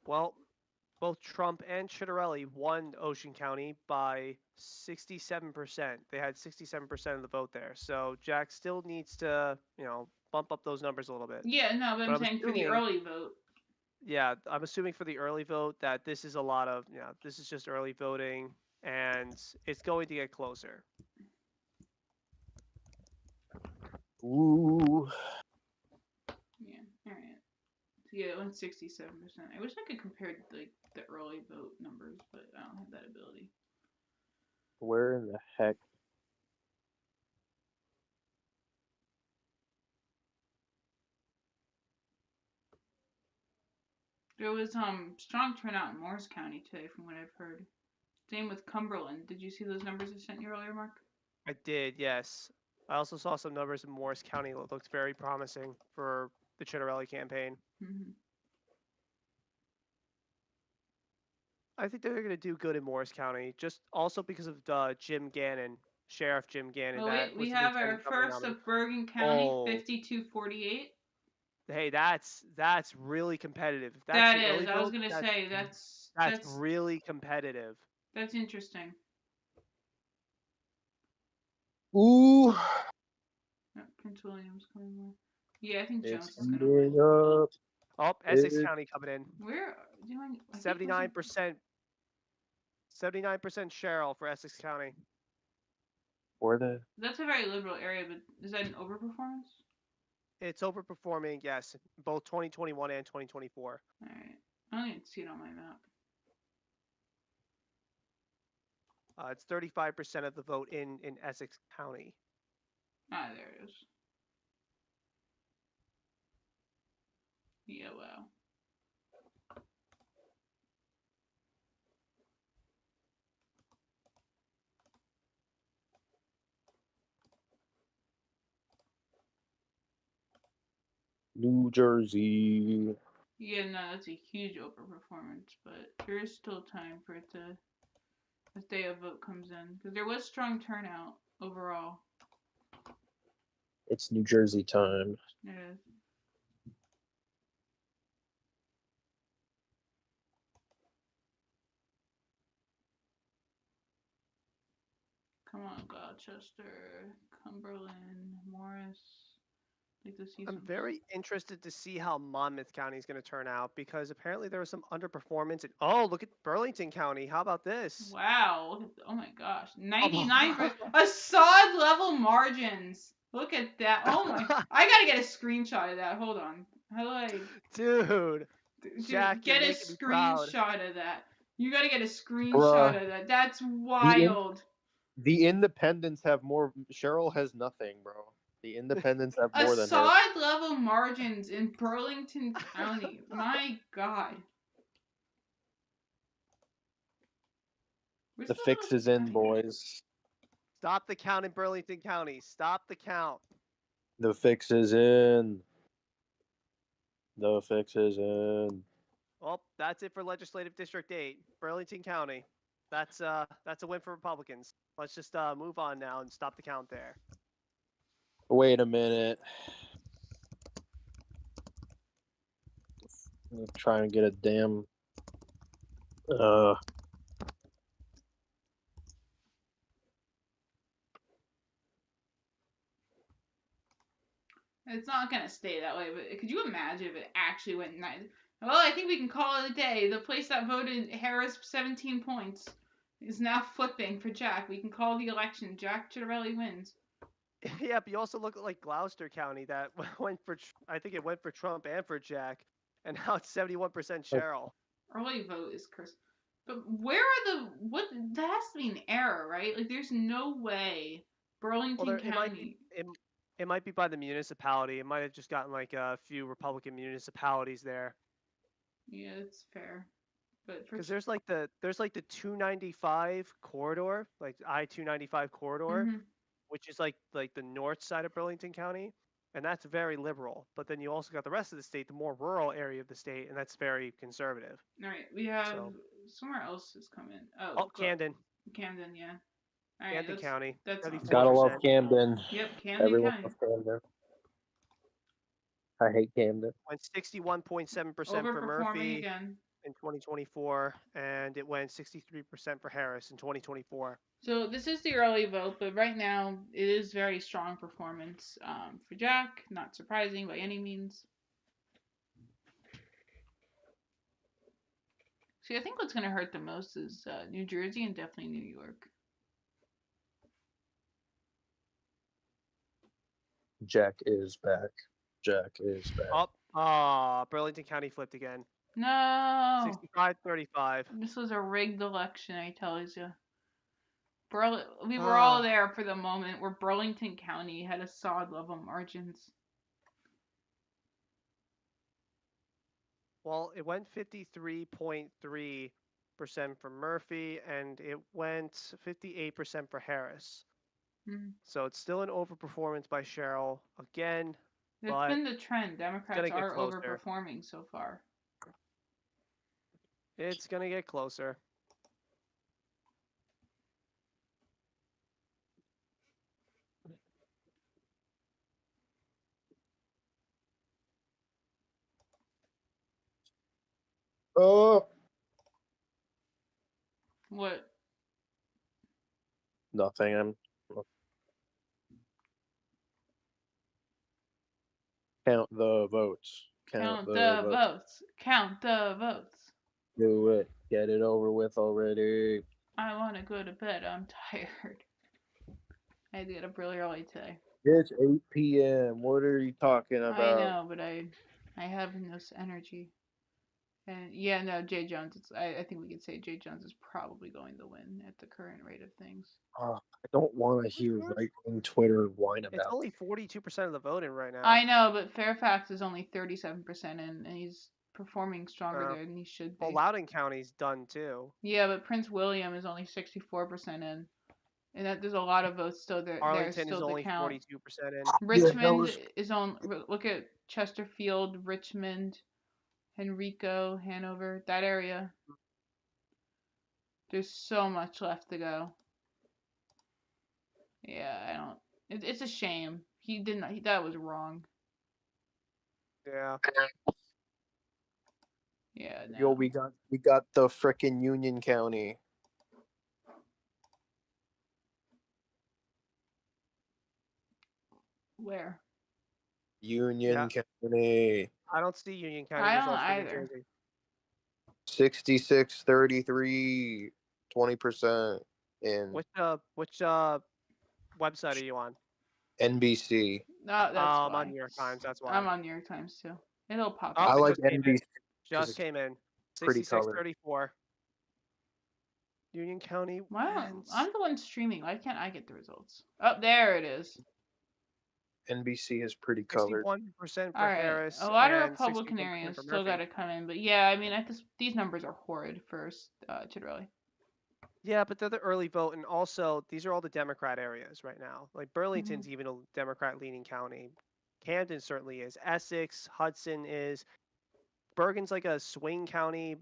S2: Well, both Trump and Chitterelli won Ocean County by 67%. They had 67% of the vote there. So Jack still needs to, bump up those numbers a little bit.
S1: Yeah, no, but I'm saying for the early vote.
S2: Yeah, I'm assuming for the early vote that this is a lot of, this is just early voting, and it's going to get closer.
S4: Ooh.
S1: Yeah, all right. Yeah, it went 67%. I wish I could compare the early vote numbers, but I don't have that ability.
S3: Where in the heck?
S1: There was strong turnout in Morris County today, from what I've heard. Same with Cumberland. Did you see those numbers I sent you earlier, Mark?
S2: I did, yes. I also saw some numbers in Morris County that looked very promising for the Chitterelli campaign.
S1: Mm-hmm.
S2: I think they're going to do good in Morris County, just also because of Jim Gannon, Sheriff Jim Gannon.
S1: Oh wait, we have our first of Bergen County, 52-48.
S2: Hey, that's really competitive.
S1: That is. I was gonna say that's
S2: really competitive.
S1: That's interesting.
S4: Ooh.
S1: Prince William's coming more. Yeah, I think Jones is gonna win.
S2: Oh, Essex County coming in.
S1: Where doing
S2: 79%. 79% Cheryl for Essex County.
S1: That's a very liberal area, but is that an overperformance?
S2: It's overperforming, yes, both 2021 and 2024.
S1: All right, I don't even see it on my map.
S2: It's 35% of the vote in Essex County.
S1: Ah, there it is. Yeah, wow.
S3: New Jersey.
S1: Yeah, no, that's a huge overperformance, but there is still time for it to, as day of vote comes in, because there was strong turnout overall.
S3: It's New Jersey time.
S1: It is. Come on, Gloucester, Cumberland, Morris. Like to see
S2: I'm
S1: some.
S2: very interested to see how Monmouth County is going to turn out because apparently there was some underperformance. Oh, look at Burlington County. How about this?
S1: Wow! Look at, oh my gosh,
S2: Come
S1: 99
S2: on.
S1: a sod level margins. Look at that. Oh my! I gotta get a screenshot of that. Hold on. How do I?
S2: Dude, Jack,
S1: Dude,
S2: you're
S1: get a
S2: making me proud.
S1: screenshot of that. You gotta get a screenshot
S3: Bruh.
S1: of that. That's
S3: The
S1: wild.
S3: the independents have more. Cheryl has nothing, bro. The independents have
S1: A
S3: more than her.
S1: sod level margins in Burlington County. My God. Where's
S3: The fix is in, boys.
S2: Stop the count in Burlington County. Stop the count.
S3: The fix is in. The fix is in.
S2: Well, that's it for Legislative District 8, Burlington County. That's a win for Republicans. Let's just move on now and stop the count there.
S3: Wait a minute. I'm trying to get a damn.
S1: It's not gonna stay that way, but could you imagine if it actually went nice? Well, I think we can call it a day. The place that voted Harris 17 points is now flipping for Jack. We can call the election. Jack Citarelli wins.
S2: Yeah, but you also look at like Gloucester County that went for, I think it went for Trump and for Jack, and now it's 71% Cheryl.
S1: Early vote is cursed. But where are the what? That has to be an error, right? Like, there's no way Burlington
S2: Well,
S1: County.
S2: it might be by the municipality. It might have just gotten like a few Republican municipalities there.
S1: Yeah, it's fair. But for
S2: Because there's like the 295 corridor, like I-295 corridor,
S1: Mhm.
S2: which is like the north side of Burlington County, and that's very liberal. But then you also got the rest of the state, the more rural area of the state, and that's very conservative.
S1: All right, we have
S2: So,
S1: somewhere else has come in.
S2: oh, Camden,
S1: Camden, yeah. All right,
S2: Camden County,
S1: that's awesome.
S3: Gotta love
S2: 34%.
S3: Camden.
S1: Yep, Camden
S3: Everyone
S1: County.
S3: loves Camden. I hate Camden.
S2: Went 61.7% for
S1: Overperforming
S2: Murphy
S1: again.
S2: in 2024, and it went 63% for Harris in 2024.
S1: So this is the early vote, but right now it is very strong performance for Jack. Not surprising by any means. See, I think what's going to hurt the most is New Jersey and definitely New York.
S3: Jack is back. Jack is back.
S2: Burlington County flipped again.
S1: No.
S2: 65-35.
S1: This was a rigged election, I tell you. We were all there for the moment where Burlington County had a sod level margins.
S2: Well, it went 53.3% for Murphy, and it went 58% for Harris.
S1: Mm-hmm.
S2: So it's still an overperformance by Cheryl again.
S1: That's been the trend. Democrats are overperforming so far.
S2: It's gonna get closer.
S3: Oh.
S1: What?
S3: Nothing. I'm. Count the votes.
S1: Count the votes. Count the votes.
S3: Do it. Get it over with already.
S1: I want to go to bed. I'm tired. I had to get up really early today.
S3: It's 8 p.m. What are you talking about?
S1: I know, but I have this energy. And yeah, no, Jay Jones. I think we could say Jay Jones is probably going to win at the current rate of things.
S3: I don't want to hear right-wing Twitter whine about.
S2: It's only 42% of the voting right now.
S1: I know, but Fairfax is only 37% in, and he's performing stronger than he should be.
S2: Well, Loudoun County's done too.
S1: Yeah, but Prince William is only 64% in. and that there's a lot of votes still there
S2: Arlington is
S1: still to
S2: only
S1: count.
S2: 42% in.
S4: Yeah, that
S1: Richmond
S4: was
S1: is on. Look at Chesterfield, Richmond, Henrico, Hanover, that area. There's so much left to go. Yeah, I don't. It's a shame. He did not. That was wrong.
S2: Yeah.
S1: Yeah,
S3: Yo,
S1: no.
S3: we got the frickin' Union County.
S1: Where?
S3: Union
S2: Yeah.
S3: County.
S2: I don't see Union County
S1: I don't
S2: results for New
S1: either.
S2: Jersey.
S3: 66-33, 20% in
S2: Which website are you on?
S3: NBC.
S1: No, that's
S2: I'm on
S1: why.
S2: New York Times. That's
S1: I'm
S2: why.
S1: on New York Times too. It'll pop
S2: Oh,
S3: I
S1: up.
S2: it
S3: like
S2: just came in.
S3: NBC because
S2: Just
S3: it's
S2: came in.
S3: pretty colored.
S2: 66-34. Union County
S1: Why don't
S2: wins.
S1: I'm the one streaming? Why can't I get the results? Oh, there it is.
S3: NBC is pretty colored.
S2: 61%
S1: All
S2: for
S1: right, a
S2: Harris
S1: lot of
S2: and
S1: Republican
S2: 61%
S1: areas
S2: for
S1: still got
S2: Murphy.
S1: to come in, but yeah, I mean, these numbers are horrid for Tidrelli.
S2: Yeah, but they're the early vote, and also these are all the Democrat areas right now. Like Burlington's even a Democrat-leaning county. Camden certainly is. Essex, Hudson is. Bergen's like a swing county.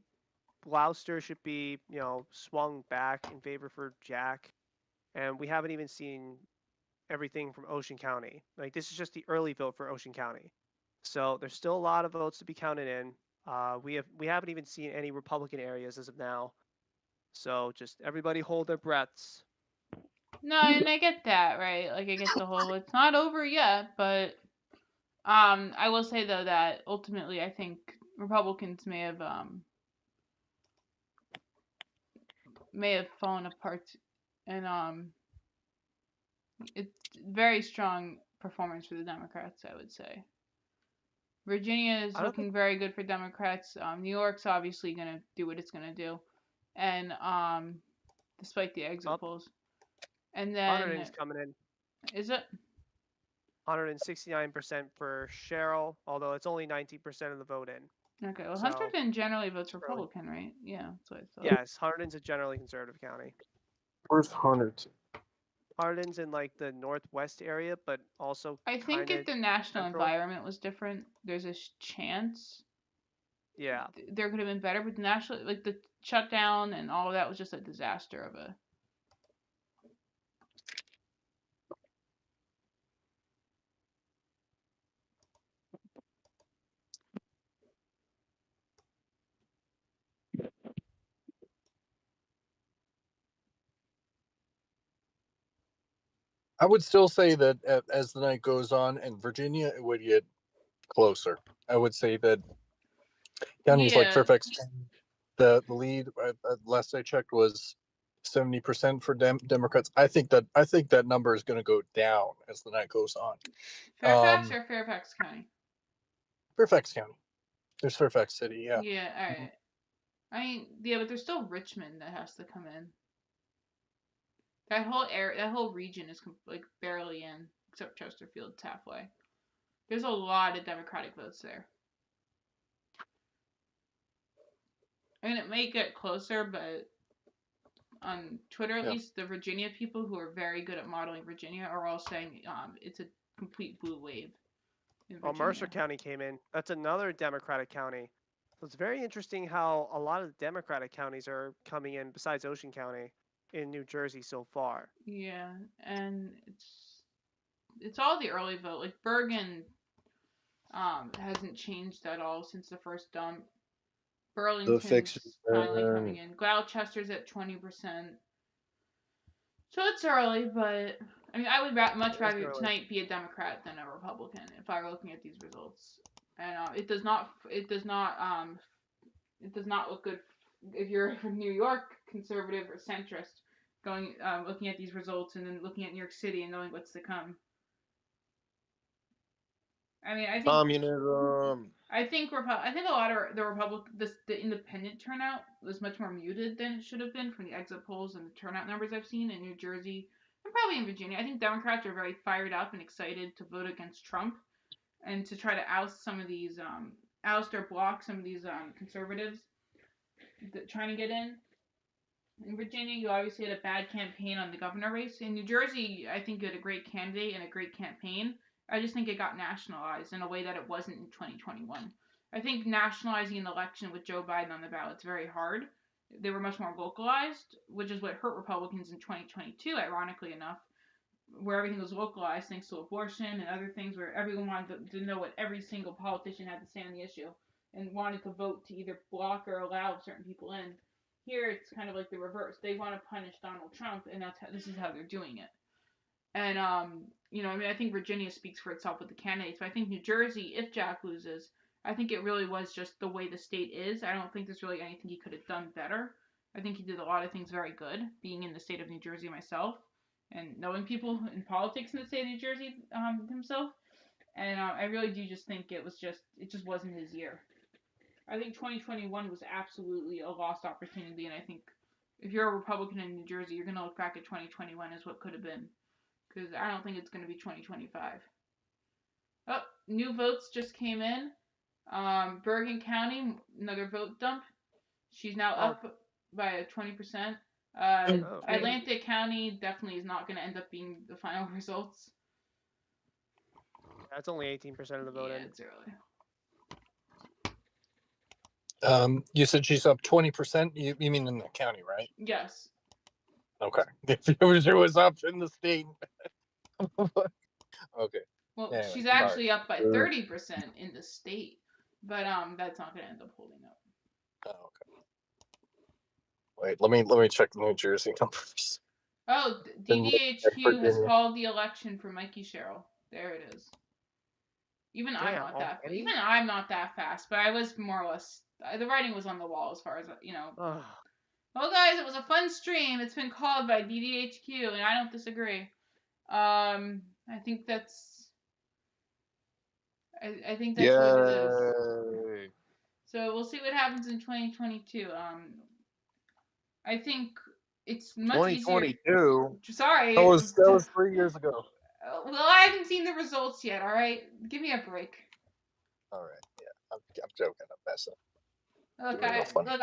S2: Gloucester should be, swung back in favor for Jack. And we haven't even seen everything from Ocean County. Like this is just the early vote for Ocean County. So there's still a lot of votes to be counted in. We haven't even seen any Republican areas as of now. So just everybody hold their breaths.
S1: No, and I get that, right? Like I get the whole it's not over yet, but I will say though that ultimately I think Republicans may have fallen apart, and it's very strong performance for the Democrats, I would say. Virginia is
S2: I don't think
S1: looking very good for Democrats. New York's obviously gonna do what it's gonna do, and despite the exit
S2: up.
S1: polls, and
S2: Hunterdon's
S1: then
S2: coming in.
S1: is it
S2: 169% for Cheryl, although it's only 19% of the vote in.
S1: okay? Well,
S2: So
S1: Hunterdon generally votes
S2: it's early.
S1: Republican, right? Yeah, that's what I thought.
S2: Yes, Hunterdon's a generally conservative county.
S3: Where's Hunterdon?
S2: Hunterdon's in like the northwest area, but also
S1: I think
S2: kind
S1: if
S2: of
S1: the national
S2: central.
S1: environment was different, there's a chance
S2: Yeah.
S1: there could have been better. But the national, like the shutdown and all of that, was just a disaster of a.
S4: I would still say that as the night goes on in Virginia, it would get closer. I would say that counties like
S1: Yeah,
S4: Fairfax, the lead last I checked was 70% for Democrats. I think that number is going to go down as the night goes on.
S1: Fairfax or Fairfax County.
S4: Fairfax County. There's Fairfax City. Yeah.
S1: Yeah, all right. I mean, yeah, but there's still Richmond that has to come in. That whole area, that whole region is like barely in, except Chesterfield's halfway. There's a lot of Democratic votes there. I mean, it may get closer, but on Twitter at least, the Virginia people who are very good at modeling Virginia are all saying it's a complete blue wave in
S2: Well,
S1: Virginia.
S2: Mercer County came in. That's another Democratic county. So it's very interesting how a lot of the Democratic counties are coming in besides Ocean County in New Jersey so far.
S1: Yeah, and it's all the early vote. Like Bergen hasn't changed at all since the first dump.
S3: The fix.
S1: Burlington's finally coming in. Gloucester's at 20%. So it's early, but I mean, I would much
S2: It is
S1: rather
S2: early.
S1: tonight be a Democrat than a Republican if I were looking at these results. And it does not look good if you're a New York conservative or centrist going looking at these results and then looking at New York City and knowing what's to come. I mean,
S3: Communism.
S1: I think a lot of the independent turnout was much more muted than it should have been from the exit polls and the turnout numbers I've seen in New Jersey and probably in Virginia. I think Democrats are very fired up and excited to vote against Trump and to try to oust some of these oust or block some of these conservatives that trying to get in. In Virginia, you obviously had a bad campaign on the governor race. In New Jersey, I think you had a great candidate and a great campaign. I just think it got nationalized in a way that it wasn't in 2021. I think nationalizing an election with Joe Biden on the ballot is very hard. They were much more localized, which is what hurt Republicans in 2022, ironically enough, where everything was localized thanks to abortion and other things, where everyone wanted to know what every single politician had to say on the issue and wanted to vote to either block or allow certain people in. Here, it's kind of like the reverse. They want to punish Donald Trump, and this is how they're doing it. And I mean, I think Virginia speaks for itself with the candidates, but I think New Jersey, if Jack loses, I think it really was just the way the state is. I don't think there's really anything he could have done better. I think he did a lot of things very good, being in the state of New Jersey myself and knowing people in politics in the state of New Jersey himself. And I really do just think it just wasn't his year. I think 2021 was absolutely a lost opportunity, and I think if you're a Republican in New Jersey, you're going to look back at 2021 as what could have been, because I don't think it's going to be 2025. Oh, new votes just came in. Bergen County, another vote dump. She's now up by 20%. Atlantic County definitely is not going to end up being the final results.
S2: That's only 18% of the vote.
S1: Yeah, it's early.
S4: You said she's up 20%. You mean in the county, right?
S1: Yes.
S4: Okay. If it was up in the state. Okay.
S1: Well,
S4: anyway,
S1: she's actually up by 30% in the state, but that's not going to end up holding up.
S4: Oh, okay. Wait, let me check the New Jersey numbers.
S1: Oh, DDHQ has called the election for Mikey Sherrill. There it is. Even I'm not that fast, but I was more or less. The writing was on the wall as far as Well, guys, it was a fun stream. It's been called by DDHQ, and I don't disagree. I think that's. I think that's what it is. So we'll see what happens in 2022. I think it's much
S3: 2022.
S1: easier. Sorry.
S4: That was 3 years ago.
S1: Well, I haven't seen the results yet. All right, give me a break.
S4: All right, yeah, I'm joking. I'm messing.
S1: Look,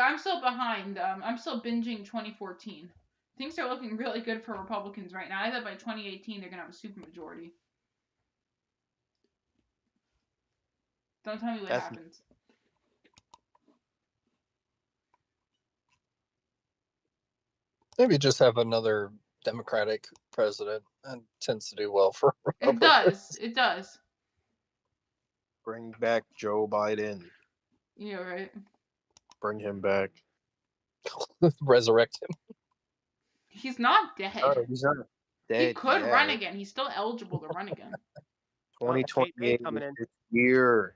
S1: I'm still behind. I'm still binging 2014. Things are looking really good for Republicans right now. I bet by 2018 they're gonna have a supermajority. Don't tell me what happens.
S4: Maybe just have another Democratic president, and tends to do well for
S1: Republicans. It does.
S3: Bring back Joe Biden.
S1: Yeah, right.
S3: Bring him back.
S4: Resurrect him.
S1: He's not dead.
S3: Oh, he's not dead.
S1: He could run again. He's still eligible to run again.
S3: 2028 this year.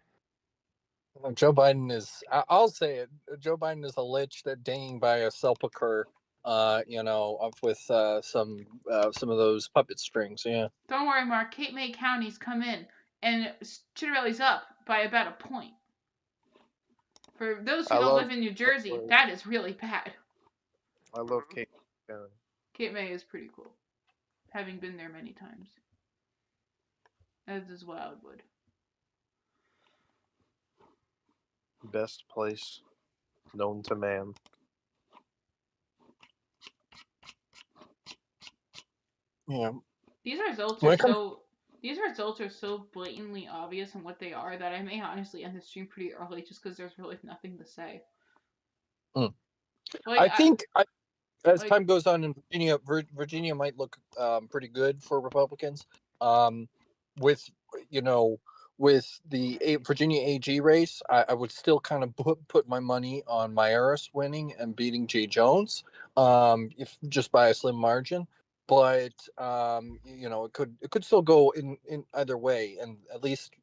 S4: Joe Biden is. I'll say it. Joe Biden is a lich that dangling by a sepulcher. Up with some of those puppet strings. Yeah.
S1: Don't worry, Mark. Cape May County's come in, and Chitterelli's up by about a point. For those who don't live in New Jersey, that is really bad.
S3: I love Cape May County.
S1: Cape May is pretty cool, having been there many times. As is Wildwood.
S3: Best place known to man.
S4: Yeah.
S1: These results are so blatantly obvious in what they are that I may honestly end the stream pretty early just because there's really nothing to say.
S4: I think as time goes on in Virginia might look pretty good for Republicans. With the Virginia AG race, I would still kind of put my money on Mayoral winning and beating Jay Jones, if just by a slim margin. But it could still go in either way, and at least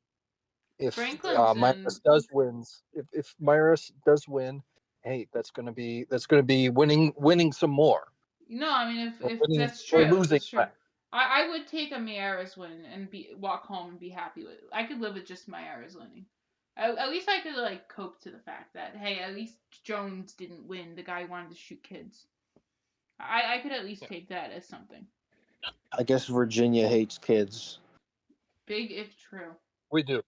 S4: if Mayoral does wins, if Mayoral does win, hey, that's gonna be winning some more.
S1: No, I mean if that's true, that's true. I would take a Mayoral win and walk home and be happy with it. I could live with just Mayoral winning. At least I could cope to the fact that hey, at least Jones didn't win. The guy who wanted to shoot kids. I could at least take that as something.
S3: I guess Virginia hates kids.
S1: Big if true.
S4: We do.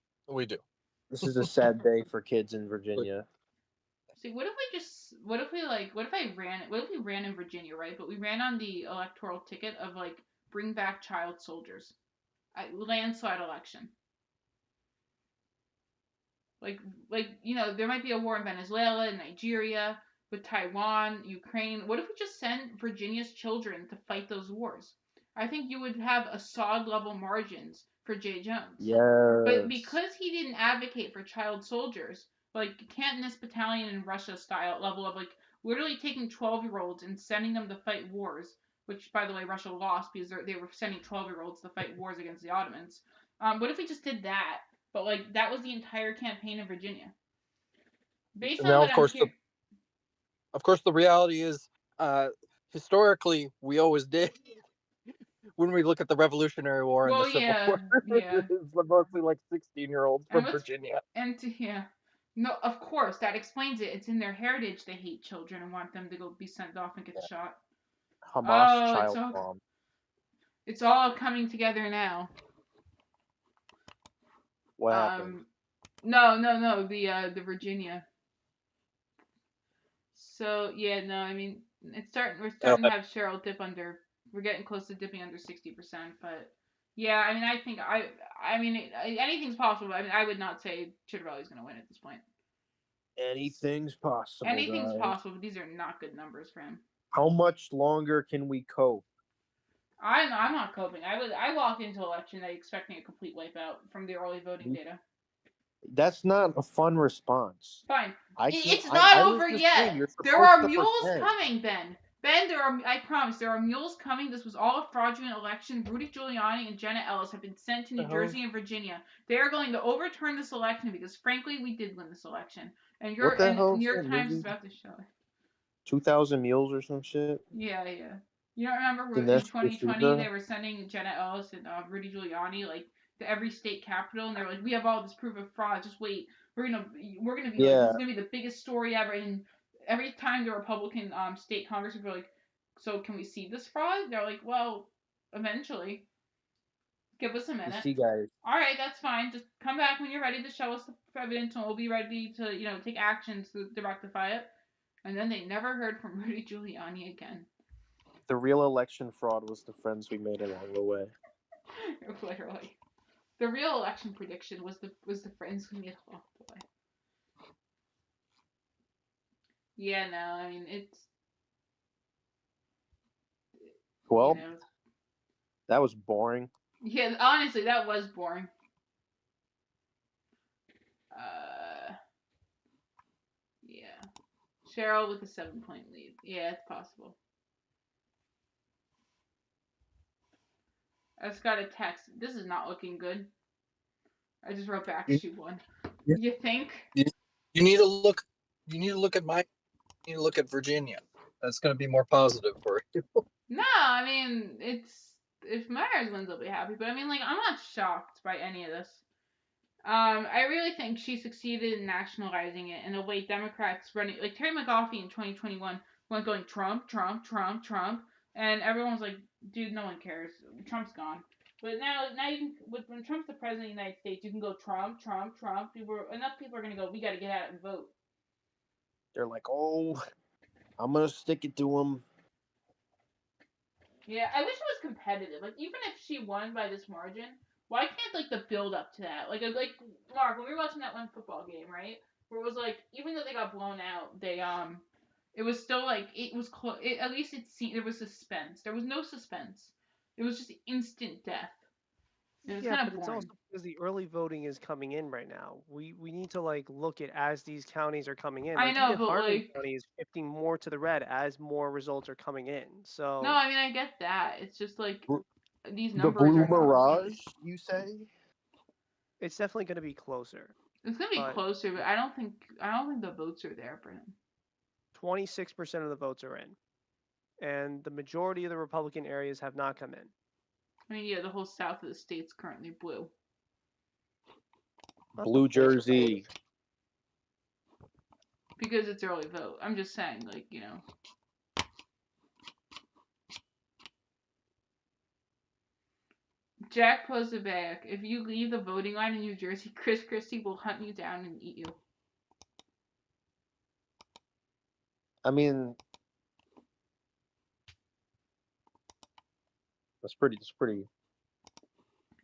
S3: This is a sad day for kids in Virginia.
S1: See, what if we ran in Virginia, right? But we ran on the electoral ticket of like bring back child soldiers, landslide election. Like there might be a war in Venezuela, Nigeria, with Taiwan, Ukraine. What if we just send Virginia's children to fight those wars? I think you would have a sod level margins for Jay Jones. But
S3: Yes.
S1: because he didn't advocate for child soldiers, like Cantonist battalion in Russia style level of like literally taking 12-year-olds and sending them to fight wars, which by the way Russia lost because they were sending 12-year-olds to fight wars against the Ottomans. What if we just did that? But like that was the entire campaign in Virginia. Based on
S4: Now,
S1: what I'm hearing.
S4: Of course, the reality is, historically, we always did. When we look at the Revolutionary War and the Civil War, it's mostly like 16-year-olds from Virginia.
S1: No, of course, that explains it. It's in their heritage they hate children and want them to go be sent off and get shot.
S3: Hamas child bomb.
S1: It's all coming together now.
S3: What happened?
S1: No, the Virginia. So yeah, no, I mean we're starting to have Cheryl dip under. We're getting close to dipping under 60%, but yeah, I mean anything's possible. I mean I would not say Chitterelli's going to win at this point.
S3: Anything's possible.
S1: Anything's possible, but these are not good numbers for him.
S3: How much longer can we cope?
S1: I'm not coping. I walked into election expecting a complete wipeout from the early voting data.
S3: That's not a fun response.
S1: Fine. It's not over yet. There are mules coming, Ben. I promise, there are mules coming. This was all a fraudulent election. Rudy Giuliani and Jenna Ellis have been sent to New Jersey and Virginia. They are going to overturn this election because, frankly, we did win this election. And New York Times is about to show it.
S3: 2,000 mules or some shit?
S1: Yeah. You don't remember in 2020 they were sending Jenna Ellis and Rudy Giuliani to every state capital, and they're like, we have all this proof of fraud. Just wait, we're gonna be this is gonna be the biggest story ever. And every time the Republican state congressmen were like, so can we see this fraud? They're like, well, eventually. Give us a minute.
S3: You see, guys.
S1: All right, that's fine. Just come back when you're ready to show us the evidence, and we'll be ready to take actions to rectify it. And then they never heard from Rudy Giuliani again.
S3: The real election fraud was the friends we made along the way.
S1: Literally. The real election prediction was the friends we made along the way. Yeah, no, I mean it's.
S3: Well, that was boring.
S1: Yeah, honestly, that was boring. Yeah. Cheryl with a 7-point lead. Yeah, it's possible. I just got a text. This is not looking good. I just wrote back she won.
S4: Yeah.
S1: You think?
S4: You need to look. You need to look at You need to look at Virginia. That's going to be more positive for you.
S1: No, I mean if Myers wins, I'll be happy. But I mean, I'm not shocked by any of this. I really think she succeeded in nationalizing it in a way Democrats running Terry McAuliffe in 2021 went going Trump, Trump, Trump, Trump, and everyone's like, dude, no one cares. Trump's gone. But now you can, when Trump's the president of the United States, you can go Trump, Trump, Trump. Enough people are gonna go. We got to get out and vote.
S3: They're like, oh, I'm gonna stick it to him.
S1: Yeah, I wish it was competitive. Even if she won by this margin, why can't the build up to that? Mark, when we were watching that one football game, right? Where it was even though they got blown out, they it was still it was close. At least it seemed there was suspense. There was no suspense. It was just instant death. It was kind of boring.
S2: It's also because the early voting is coming in right now. We need to look at as these counties are coming in.
S1: I know,
S2: even
S1: but
S2: Harlan County is shifting more to the red as more results are coming in. So
S1: no, I mean I get that. It's just these numbers.
S3: The blue mirage, you say?
S2: It's definitely going to be closer.
S1: It's going to be closer, but I don't think the votes are there for him.
S2: 26% of the votes are in, and the majority of the Republican areas have not come in.
S1: I mean, yeah, the whole south of the state's currently blue.
S3: Blue Jersey.
S1: Because it's early vote. I'm just saying, Jack posted back, if you leave the voting line in New Jersey, Chris Christie will hunt you down and eat you.
S3: I mean, that's pretty. That's pretty.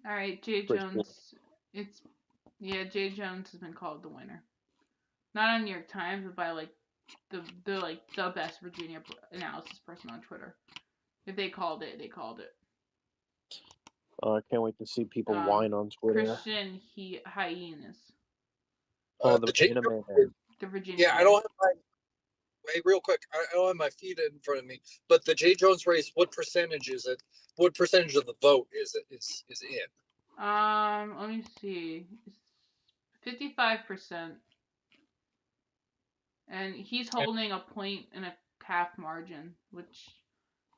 S1: All right, Jay
S3: Pretty cool.
S1: Jones. It's Jay Jones has been called the winner. Not on New York Times, but by like the best Virginia analysis person on Twitter. If they called it, they called it.
S3: I can't wait to see people
S1: Um,
S3: whine on Twitter.
S1: Christian Hyenas,
S3: Oh,
S4: The
S3: the
S4: J.
S3: Anime Man.
S1: the Virginia
S4: Yeah, I
S1: man.
S4: don't have my wait real quick. I don't have my feed in front of me, but the J. Jones race. What percentage is it? What percentage of the vote is it? Is in?
S1: Let me see. 55%, and he's holding a point and a half margin, which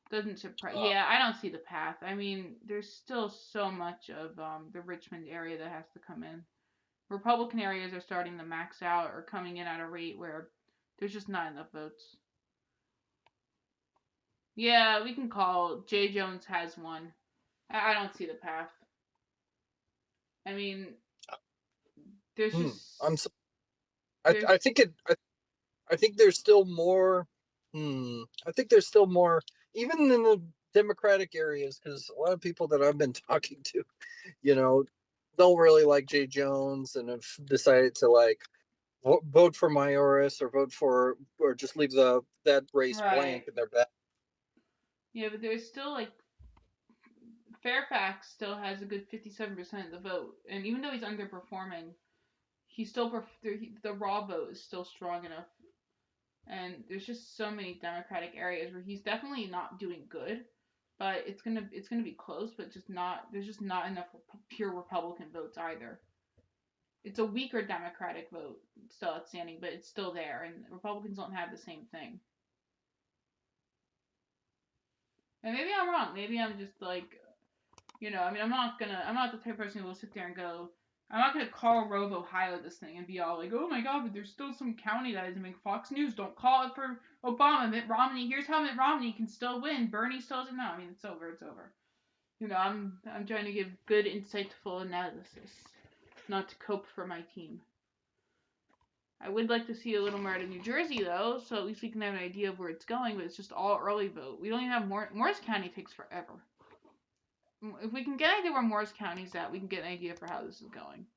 S1: doesn't surprise.
S4: Uh,
S1: Yeah, I don't see the path. I mean, there's still so much of the Richmond area that has to come in. Republican areas are starting to max out or coming in at a rate where there's just not enough votes. Yeah, we can call Jay Jones has won. I don't see the path. I mean, there's
S4: I'm.
S1: just
S4: I
S1: there's
S4: think it. I think there's still more. I think there's still more, even in the Democratic areas, because a lot of people that I've been talking to, you know, don't really like Jay Jones and have decided to like vote for Mayoris or vote for or just leave that race
S1: right.
S4: blank in their back.
S1: Yeah, but there's still like Fairfax still has a good 57% of the vote, and even though he's underperforming, he's still the raw vote is still strong enough. And there's just so many Democratic areas where he's definitely not doing good, but it's gonna be close, but just not there's just not enough pure Republican votes either. It's a weaker Democratic vote still outstanding, but it's still there, and Republicans don't have the same thing. And maybe I'm wrong. Maybe I'm just like, I mean, I'm not the type of person who will sit there and go, I'm not gonna Karl Rove Ohio this thing and be all like, oh my god, but there's still some county that doesn't make Fox News. Don't call it for Obama. Mitt Romney. Here's how Mitt Romney can still win. Bernie still doesn't know. I mean, it's over. It's over. I'm trying to give good, insightful analysis, not to cope for my team. I would like to see a little more out of New Jersey though, so at least we can have an idea of where it's going. But it's just all early vote. We don't even have Morris County takes forever. If we can get an idea where Morris County's at, we can get an idea for how this is going.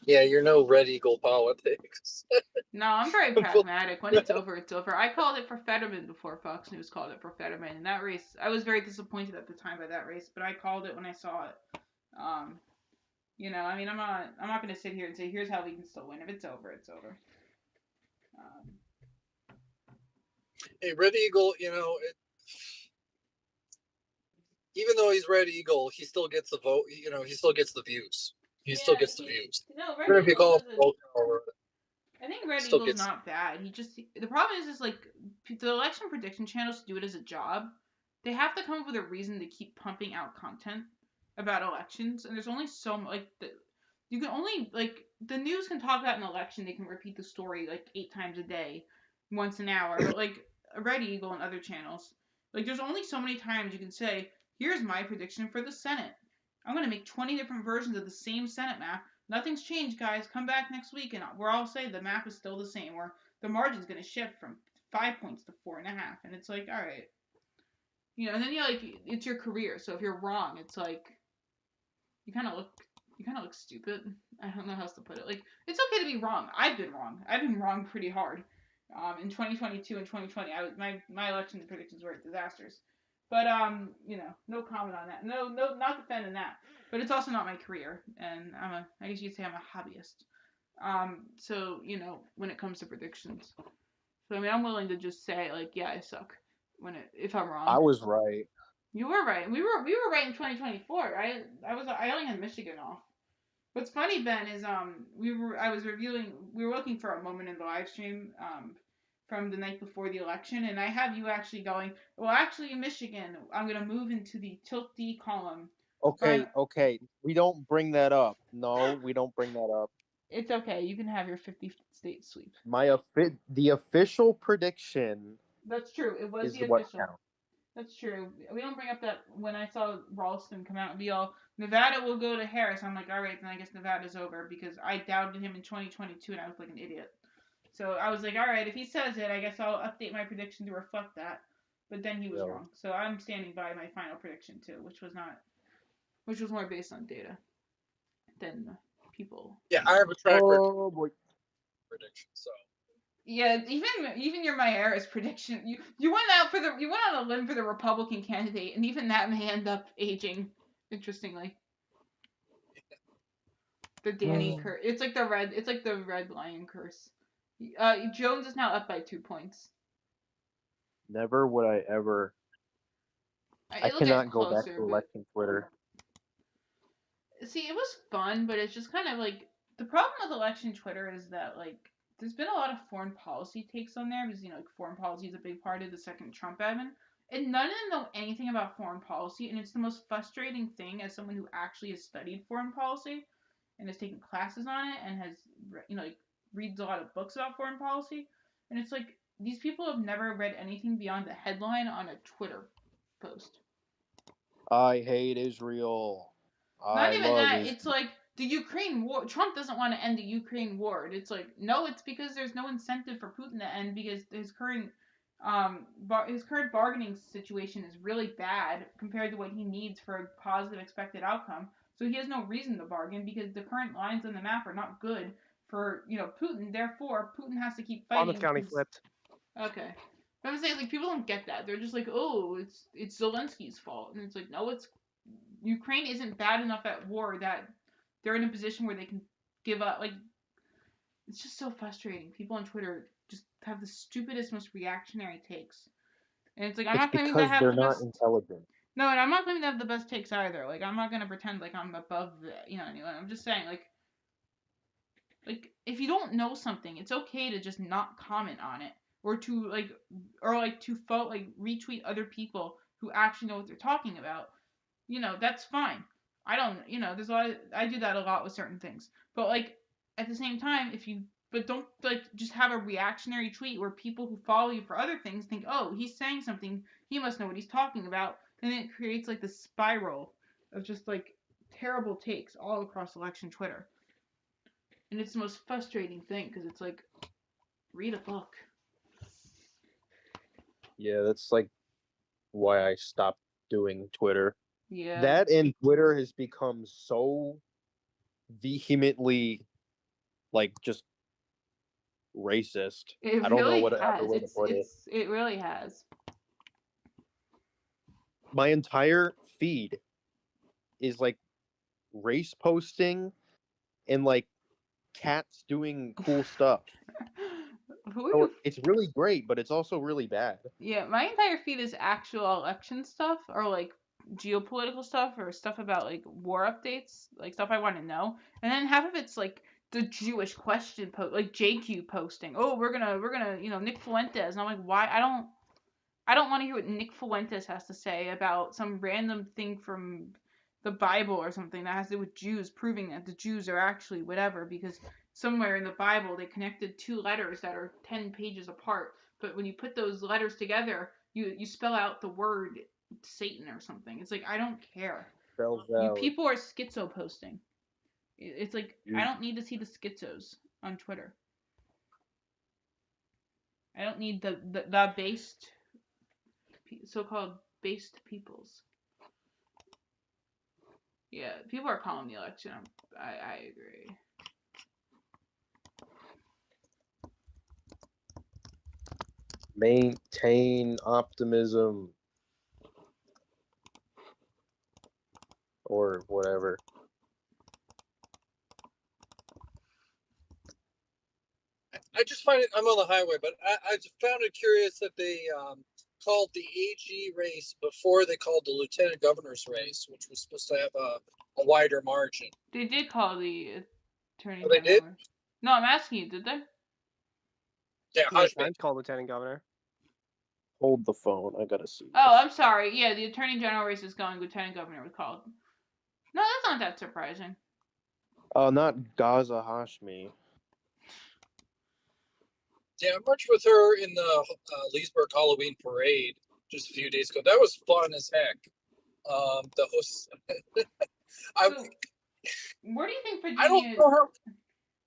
S4: Yeah, you're no Red Eagle politics.
S1: No, I'm very pragmatic. When it's over, it's over. I called it for Fetterman before Fox News called it for Fetterman. In that race, I was very disappointed at the time by that race, but I called it when I saw it. I mean, I'm not going to sit here and say here's how we can still win. If it's over, it's over.
S4: Hey, Red Eagle, even though he's Red Eagle, he still gets the vote. He still gets the views. He still gets the views.
S1: No, Red
S4: Even if you
S1: Eagle
S4: call
S1: doesn't.
S4: him
S1: I think Red
S4: still
S1: Eagle's
S4: gets.
S1: not bad. The problem is like the election prediction channels do it as a job. They have to come up with a reason to keep pumping out content about elections, and there's only so much you can only the news can talk about an election. They can repeat the story like 8 times a day, once an hour. But like Red Eagle and other channels, there's only so many times you can say, "Here's my prediction for the Senate." I'm gonna make 20 different versions of the same Senate map. Nothing's changed, guys. Come back next week, and we're all saying the map is still the same. Where the margin's gonna shift from 5 points to 4.5, and it's like, all right, and then it's your career. So if you're wrong, it's like you kind of look stupid. I don't know how else to put it. Like, it's okay to be wrong. I've been wrong. I've been wrong pretty hard. In 2022 and 2020, my election predictions were disasters. But no comment on that. No, not defending that. But it's also not my career, and I guess you'd say I'm a hobbyist. So when it comes to predictions, so I mean, I'm willing to just say like, yeah, I suck if I'm wrong.
S3: I was right.
S1: You were right. We were right in 2024, right? I only had Michigan off. What's funny, Ben, is we were looking for a moment in the live stream from the night before the election, and I have you actually going, well, actually in Michigan, I'm gonna move into the Tilt D column.
S3: Okay. We don't bring that up. No, we don't bring that up.
S1: It's okay. You can have your 50 state sweep.
S3: The official prediction
S1: That's true. It was
S3: is
S1: the
S3: what
S1: official.
S3: counts.
S1: That's true. We don't bring up that when I saw Ralston come out and be all, Nevada will go to Harris. I'm like, all right, then I guess Nevada's over because I doubted him in 2022 and I was like an idiot. So I was like, all right, if he says it, I guess I'll update my prediction to reflect that. But then he was
S3: Yeah.
S1: wrong. So I'm standing by my final prediction too, which was more based on data than people.
S4: Yeah, I have a track record
S3: Oh boy.
S4: prediction. So
S1: Yeah, even your Mayoral prediction, you went on a limb for the Republican candidate, and even that may end up aging. Interestingly, the Danny curse. It's like the red lion curse. Jones is now up by 2 points.
S3: Never would I ever. I
S1: It'll get
S3: cannot go back
S1: closer,
S3: to
S1: but
S3: election Twitter.
S1: see, it was fun, but it's just kind of like the problem with election Twitter is that like there's been a lot of foreign policy takes on there because like foreign policy is a big part of the second Trump admin, and none of them know anything about foreign policy, and it's the most frustrating thing as someone who actually has studied foreign policy and has taken classes on it and has like reads a lot of books about foreign policy, and it's like these people have never read anything beyond the headline on a Twitter post.
S3: I hate Israel.
S1: Not
S3: I
S1: even
S3: love
S1: that.
S3: Israel.
S1: It's like the Ukraine war. Trump doesn't want to end the Ukraine war. It's like no. It's because there's no incentive for Putin to end because his current bargaining situation is really bad compared to what he needs for a positive expected outcome. So he has no reason to bargain because the current lines on the map are not good for Putin. Therefore, Putin has to keep fighting.
S2: Monmouth County flipped.
S1: Okay. But I'm saying like people don't get that. They're just like, oh, it's Zelensky's fault, and it's like no, it's Ukraine isn't bad enough at war that they're in a position where they can give up. Like, it's just so frustrating. People on Twitter just have the stupidest, most reactionary takes. And it's like, I'm
S3: It's
S1: not claiming to
S3: because
S1: have
S3: they're
S1: the
S3: not
S1: best.
S3: intelligent.
S1: No, and I'm not claiming to have the best takes either. Like, I'm not going to pretend like I'm above anyone. I'm just saying, like, if you don't know something, it's okay to just not comment on it. Or to, retweet other people who actually know what they're talking about. That's fine. I don't, there's a lot of, I do that a lot with certain things. But like at the same time, but don't like just have a reactionary tweet where people who follow you for other things think, oh, he's saying something, he must know what he's talking about, and then it creates like this spiral of just like terrible takes all across election Twitter. And it's the most frustrating thing because it's like, read a book.
S3: Yeah, that's like why I stopped doing Twitter.
S1: Yeah.
S3: That and Twitter has become so vehemently like just racist.
S1: It
S3: I don't know
S1: really
S3: what
S1: has.
S3: other way to put it.
S1: It really has.
S3: My entire feed is like race posting and like cats doing cool stuff.
S1: Who are
S3: So
S1: you?
S3: it's really great, but it's also really bad.
S1: Yeah, my entire feed is actual election stuff or like geopolitical stuff or stuff about like war updates, like stuff I want to know. And then half of it's like the Jewish question like JQ posting. Oh, we're gonna Nick Fuentes. And I'm like, why? I don't want to hear what Nick Fuentes has to say about some random thing from the Bible or something that has to do with Jews, proving that the Jews are actually whatever, because somewhere in the Bible they connected two letters that are 10 pages apart. But when you put those letters together, you spell out the word Satan or something. It's like, I don't care. You people are schizo posting. It's like, I don't need to see the schizos on Twitter. I don't need the based, so-called based peoples. Yeah, people are calling the election. I agree.
S3: Maintain optimism. Or whatever.
S4: I just find it. I'm on the highway, but I just found it curious that they called the AG race before they called the lieutenant governor's race, which was supposed to have a wider margin.
S1: They did call the attorney
S4: Oh,
S1: general.
S4: they did?
S1: No, I'm asking you, did they?
S4: Yeah,
S2: Times called lieutenant governor.
S3: Hold the phone. I gotta see.
S1: Oh, I'm sorry. Yeah, the attorney general race is going. Lieutenant governor was called. No, that's not that surprising.
S3: Oh, not Gaza Hashmi.
S4: Yeah, I marched with her in the Leesburg Halloween parade just a few days ago. That was fun as heck. The host, I
S1: So, where do you think
S4: I don't
S1: Virginia?
S4: know how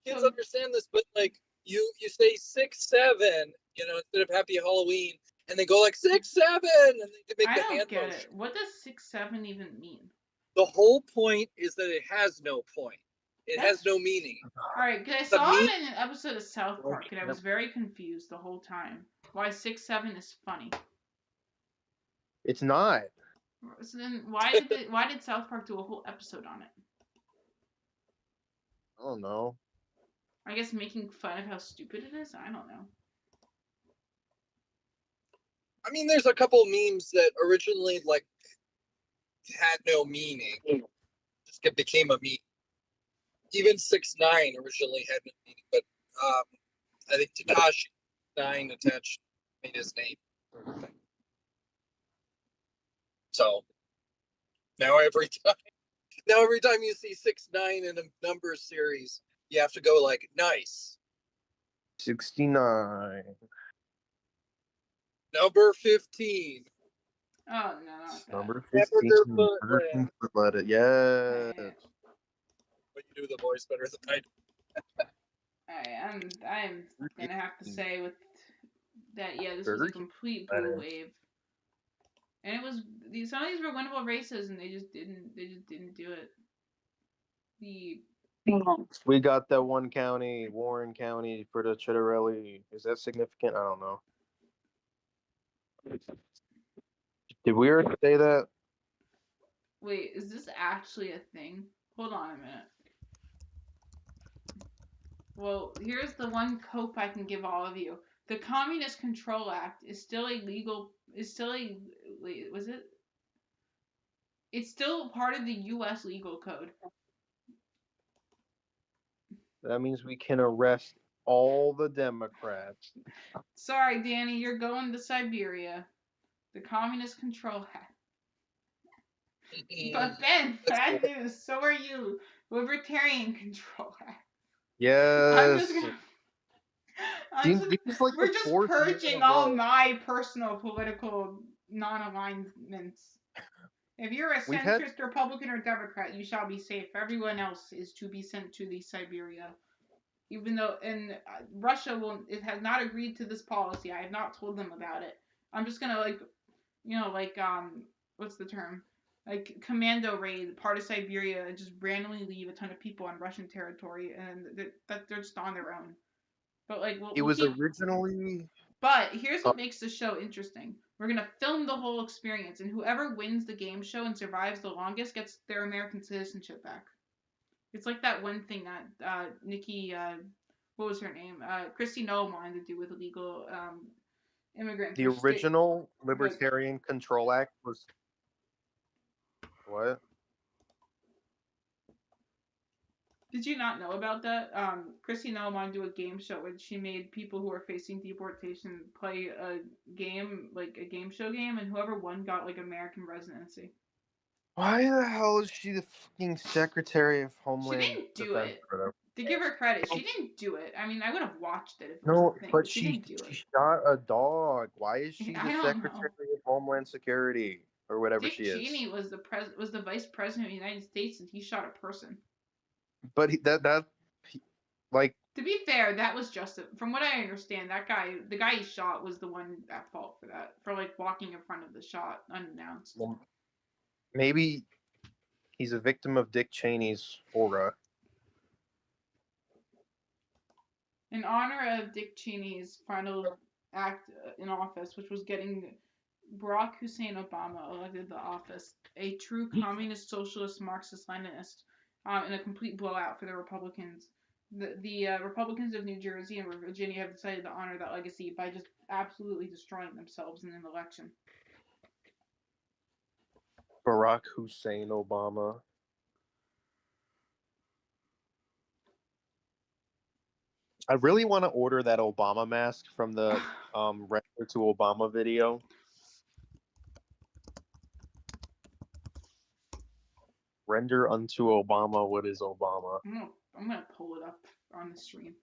S4: kids
S1: So,
S4: understand this, but like you say 6-7, instead of Happy Halloween, and they go like 6-7, and they make
S1: I
S4: the
S1: don't
S4: hand
S1: get
S4: motion.
S1: it. What does 6-7 even mean?
S4: The whole point is that it has no point. It has
S1: That's
S4: no meaning.
S1: all right. Because I
S4: The
S1: saw
S4: mean
S1: it in an episode of South Park, and I was very confused the whole time. Why 6-7 is funny?
S3: It's not.
S1: So then, why did South Park do a whole episode on it?
S3: I don't know.
S1: I guess making fun of how stupid it is. I don't know.
S4: I mean, there's a couple memes that originally like had no meaning, just became a meme. Even 6ix9ine originally had no meaning, but I think Takashi 9 attached made his name. So now every time you see 6ix9ine in a number series, you have to go like nice.
S3: 69.
S4: Number 15.
S1: Oh no, not that.
S3: Number
S4: Hamburger
S3: 15.
S4: Footland.
S3: Footland. Yes.
S4: But you do the voice better than I do.
S1: I'm gonna have to say with that, yeah, this was a
S3: Burger
S1: complete blue wave, and it was some of these were winnable races, and they just didn't do it.
S3: We got that one county, Warren County, for the Chitterelli. Is that significant? I don't know. Did we already say that?
S1: Wait, is this actually a thing? Hold on a minute. Well, here's the one cope I can give all of you. The Communist Control Act is still illegal. Is still a wait, was it? It's still part of the U.S. legal code.
S3: That means we can arrest all the Democrats.
S1: Sorry, Danny, you're going to Siberia. The Communist Control Act. But Ben, bad news. So are you. Libertarian Control Act.
S3: Yes.
S1: We're just purging all my personal political non-alignments. If you're a centrist, Republican, or Democrat, you shall be safe. Everyone else is to be sent to the Siberia. Even though, and Russia has not agreed to this policy. I have not told them about it. I'm just gonna what's the term? Like commando raid part of Siberia and just randomly leave a ton of people on Russian territory, and they're just on their own. But like,
S3: originally.
S1: But here's what makes the show interesting. We're gonna film the whole experience, and whoever wins the game show and survives the longest gets their American citizenship back. It's like that one thing that Nikki, what was her name? Christy Noel wanted to do with illegal immigrants.
S3: The original Libertarian Control Act was what?
S1: Did you not know about that? Christy Noel wanted to do a game show where she made people who are facing deportation play a game, like a game show game, and whoever won got like American residency.
S3: Why the hell is she the fucking Secretary of Homeland
S1: She didn't do
S3: Defense?
S1: it. To give her credit, she didn't do it. I mean, I would have watched it if it
S3: No,
S1: was a thing,
S3: but
S1: she didn't do it.
S3: She shot a dog. Why is she
S1: I
S3: the
S1: don't
S3: Secretary of Homeland Security or whatever
S1: Dick
S3: she is?
S1: Cheney was the vice president of the United States, and he shot a person.
S3: But like.
S1: To be fair, that was just from what I understand. That guy, the guy he shot, was the one at fault for that, for like walking in front of the shot unannounced.
S3: Well, maybe he's a victim of Dick Cheney's aura.
S1: In honor of Dick Cheney's final act in office, which was getting Barack Hussein Obama elected to office, a true communist, socialist, Marxist-Leninist, in a complete blowout for the Republicans. The Republicans of New Jersey and Virginia have decided to honor that legacy by just absolutely destroying themselves in an election.
S3: Barack Hussein Obama. I really want to order that Obama mask from the Render to Obama video. Render unto Obama what is Obama.
S1: I'm gonna pull it up on the stream.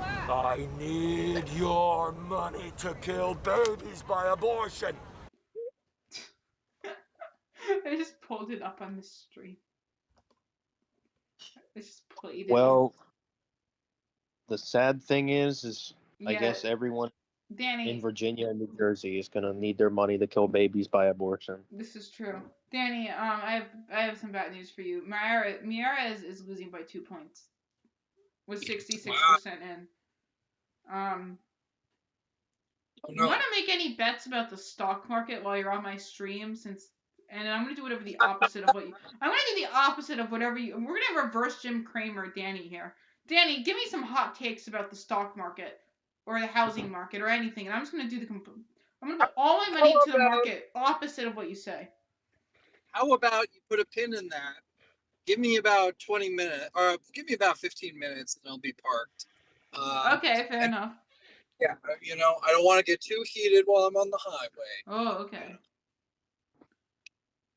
S5: I need your money to kill babies by abortion.
S1: I just pulled it up on the stream. I just played it.
S3: Well, the sad thing is I
S1: Yeah,
S3: guess everyone
S1: Danny,
S3: in Virginia and New Jersey is gonna need their money to kill babies by abortion.
S1: this is true. Danny, I have some bad news for you. Miara is losing by 2 points. With 66% in. You want to make any bets about the stock market while you're on my stream? And I'm gonna do whatever the opposite of what you. I'm gonna do the opposite of whatever you. We're gonna reverse Jim Cramer, Danny here. Danny, give me some hot takes about the stock market or the housing market or anything, and I'm just gonna do I'm gonna put all my money into the market, opposite of what you say.
S4: How about you put a pin in that? Give me about 20 minutes, or give me about 15 minutes, and I'll be parked.
S1: Okay, fair enough.
S4: Yeah, I don't want to get too heated while I'm on the highway.
S1: Oh, okay.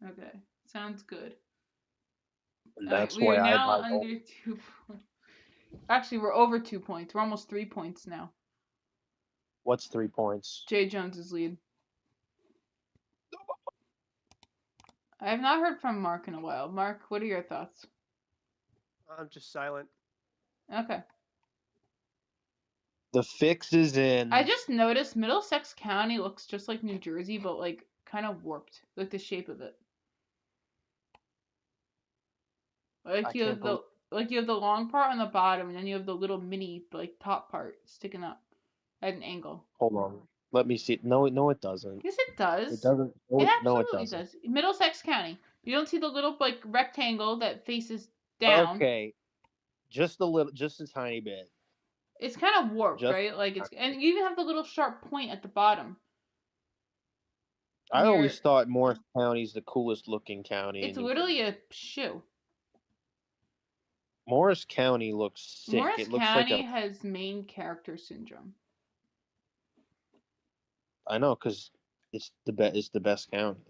S1: Okay, sounds good.
S3: That's
S1: we are
S3: why
S1: now
S3: I buy
S1: under 2 points. Actually, we're over 2 points. We're almost 3 points now.
S3: What's 3 points?
S1: Jay Jones's lead. I have not heard from Mark in a while. Mark, what are your thoughts?
S2: I'm just silent.
S1: Okay.
S3: The fix is in.
S1: I just noticed Middlesex County looks just like New Jersey, but like kind of warped, like the shape of it. Like you have the long part on the bottom, and then you have the little mini like top part sticking up at an angle.
S3: Hold on. Let me see. No, it doesn't.
S1: Yes, it does.
S3: It doesn't.
S1: It
S3: No,
S1: absolutely
S3: it doesn't.
S1: does. Middlesex County. You don't see the little like rectangle that faces down.
S3: Okay. Just a tiny bit.
S1: It's kind of warped, right? Like and you even have the little sharp point at the bottom.
S3: I always thought Morris County's the coolest looking county.
S1: It's literally a shoe.
S3: Morris County looks sick.
S1: Morris County has main character syndrome.
S3: I know, because it's the best county.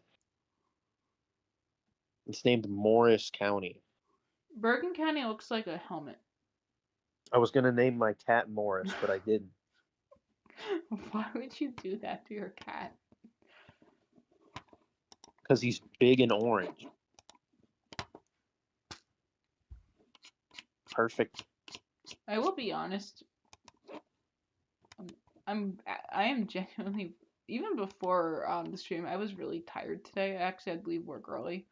S3: It's named Morris County.
S1: Bergen County looks like a helmet.
S3: I was gonna name my cat Morris, but I didn't.
S1: Why would you do that to your cat?
S3: Because he's big and orange. Perfect.
S1: I will be honest. I am genuinely, even before the stream, I was really tired today. I actually had to leave work early,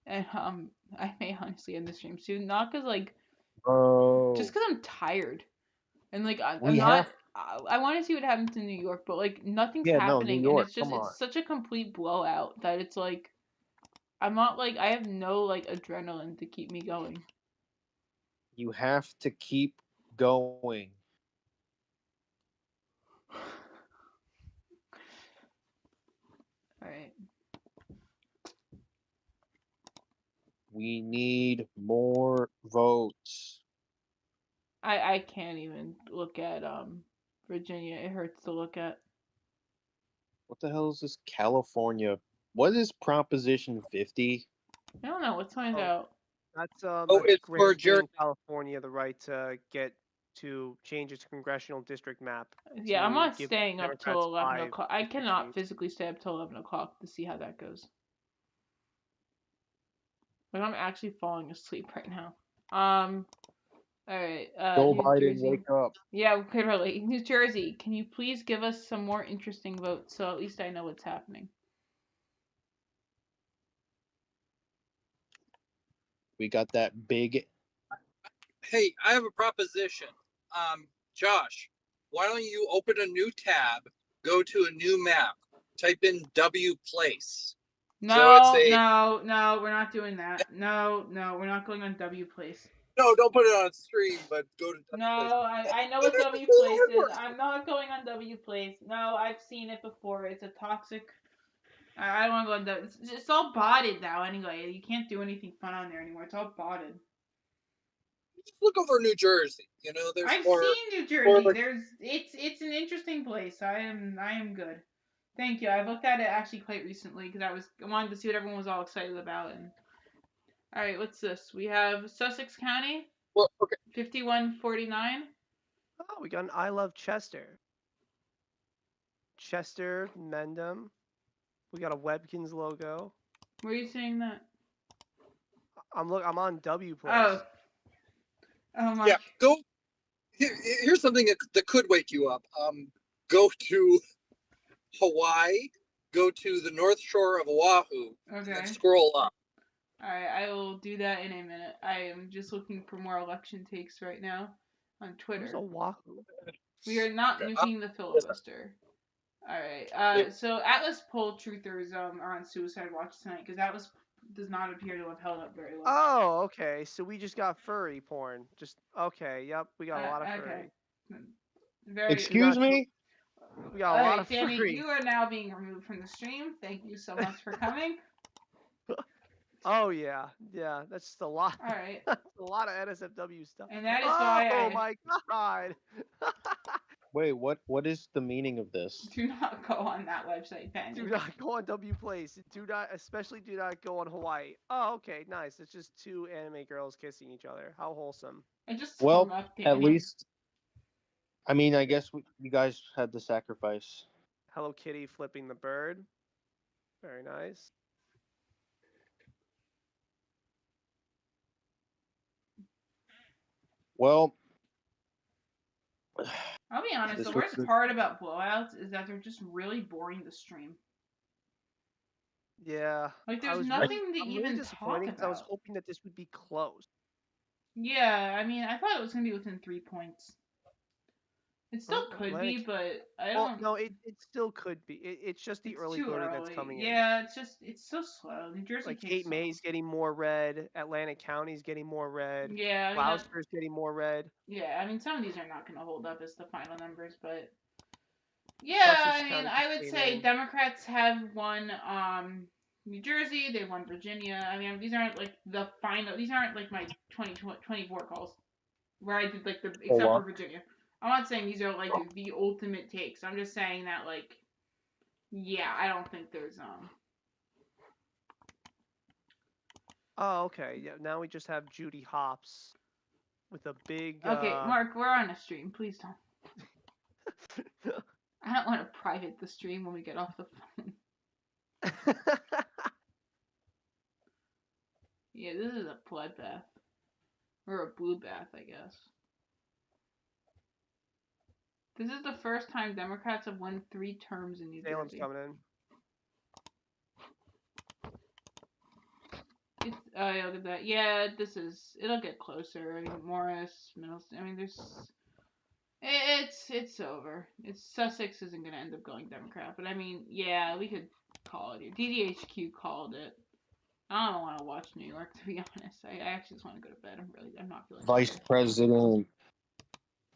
S1: and I may honestly end the stream soon. Not because just because I'm tired, and like I'm not. I want to see what happens in New York, but like nothing's happening,
S3: New York,
S1: and it's such a complete blowout that it's like I'm not like I have no like adrenaline to keep me going.
S3: You have to keep going.
S1: All right.
S3: We need more votes.
S1: I can't even look at Virginia. It hurts to look at.
S3: What the hell is this California? What is Proposition 50?
S1: I don't know. Let's find out.
S2: That's
S4: it's for
S2: California the right to change its congressional district map.
S1: Yeah, I'm not staying up till 11
S2: 5
S1: o'clock. I cannot physically stay up till 11 o'clock to see how that goes. Like I'm actually falling asleep right now. All right.
S3: Joe
S1: New
S3: Biden,
S1: Jersey.
S3: wake up.
S1: Yeah, literally. New Jersey, can you please give us some more interesting votes so at least I know what's happening?
S3: We got that big.
S4: Hey, I have a proposition. Josh, why don't you open a new tab, go to a new map, type in W place.
S1: No, no, we're not doing that. No, we're not going on W place.
S4: No, don't put it on stream, but go to W
S1: No,
S4: place.
S1: I know what W place is. I'm not going on W place. No, I've seen it before. It's a toxic. I don't want to go on W. It's all botted now anyway. You can't do anything fun on there anymore. It's all botted.
S4: Just look over New Jersey.
S1: I've seen New Jersey. It's an interesting place. I am good. Thank you. I've looked at it actually quite recently because I wanted to see what everyone was all excited about. And all right, what's this? We have Sussex County.
S4: Well, okay.
S1: 5149.
S2: Oh, we got an I Love Chester. Chester Mendham. We got a Webkins logo.
S1: Where are you saying that?
S2: I'm on W
S1: Oh,
S2: Place.
S1: oh my.
S4: Yeah, go. Here's something that could wake you up. Go to Hawaii, go to the North Shore of Oahu, and then
S1: Okay.
S4: scroll up.
S1: All right, I will do that in a minute. I am just looking for more election takes right now on
S2: Where's
S1: Twitter.
S2: Oahu?
S1: We are not
S4: Okay.
S1: nuking the filibuster. All right. So Atlas poll truthers are on suicide watch tonight because Atlas does not appear to have held up very well.
S2: Oh, okay. So we just got furry porn. Just okay. Yep, we got a lot of
S1: Okay.
S2: furry.
S1: Very.
S3: Excuse me?
S2: We got
S1: All
S2: a lot
S1: right,
S2: of
S1: Danny,
S2: furry.
S1: you are now being removed from the stream. Thank you so much for coming.
S2: Oh yeah, yeah. That's just a lot.
S1: All right.
S2: That's a lot of NSFW stuff.
S1: And that is why
S2: Oh
S1: I
S2: my god.
S3: Wait, what is the meaning of this?
S1: do not go on that website, Ben.
S2: Do not go on W Place. Especially do not go on Hawaii. Oh, okay, nice. It's just two anime girls kissing each other. How wholesome.
S1: I just
S3: Well,
S1: hung up,
S3: at
S1: Danny.
S3: least, I mean, I guess you guys had the sacrifice.
S2: Hello Kitty flipping the bird. Very nice.
S3: Well,
S1: I'll be honest,
S3: this
S1: the
S3: was
S1: worst part about blowouts is that they're just really boring to stream.
S2: Yeah.
S1: Like,
S2: I
S1: there's
S2: was
S1: nothing
S2: really,
S1: to
S2: I'm really
S1: even talk
S2: disappointed because I was
S1: about.
S2: hoping that this would be close.
S1: Yeah, I mean, I thought it was going to be within 3 points. It still could
S2: Atlantic.
S1: be, but I
S2: Well,
S1: don't...
S2: no, it still could be. It's just the
S1: It's
S2: early
S1: too
S2: voting that's
S1: early.
S2: coming in.
S1: Yeah, it's so slow. New Jersey
S2: Like
S1: takes
S2: Cape
S1: so
S2: May's getting more red, Atlantic County's getting more red,
S1: Yeah, I mean,
S2: Gloucester's getting more red.
S1: yeah, I mean, some of these are not going to hold up as the final numbers, but yeah,
S2: Sussex
S1: I mean,
S2: County
S1: I
S2: just
S1: would
S2: came
S1: say
S2: in.
S1: Democrats have won New Jersey, they won Virginia. I mean, these aren't like the final. These aren't like my 2024 calls where I did like the except for
S3: what?
S1: Virginia. I'm not saying these are like the ultimate takes. I'm just saying that like yeah, I don't think there's
S2: Oh, okay. Yeah, now we just have Judy Hopps with a big
S1: Okay, Mark, we're on a stream. Please don't. I don't want to private the stream when we get off the phone. Yeah, this is a bloodbath. Or a blue bath, I guess. This is the first time Democrats have won 3 terms in New
S2: Salem's
S1: Jersey.
S2: coming in.
S1: It's, oh, yeah, look at that. Yeah, it'll get closer. I mean, Morris, Middlesex, I mean, it's over. Sussex isn't going to end up going Democrat, but I mean, yeah, we could call it here. DDHQ called it. I don't want to watch New York, to be honest. I actually just want to go to bed. I'm not feeling
S3: Vice President.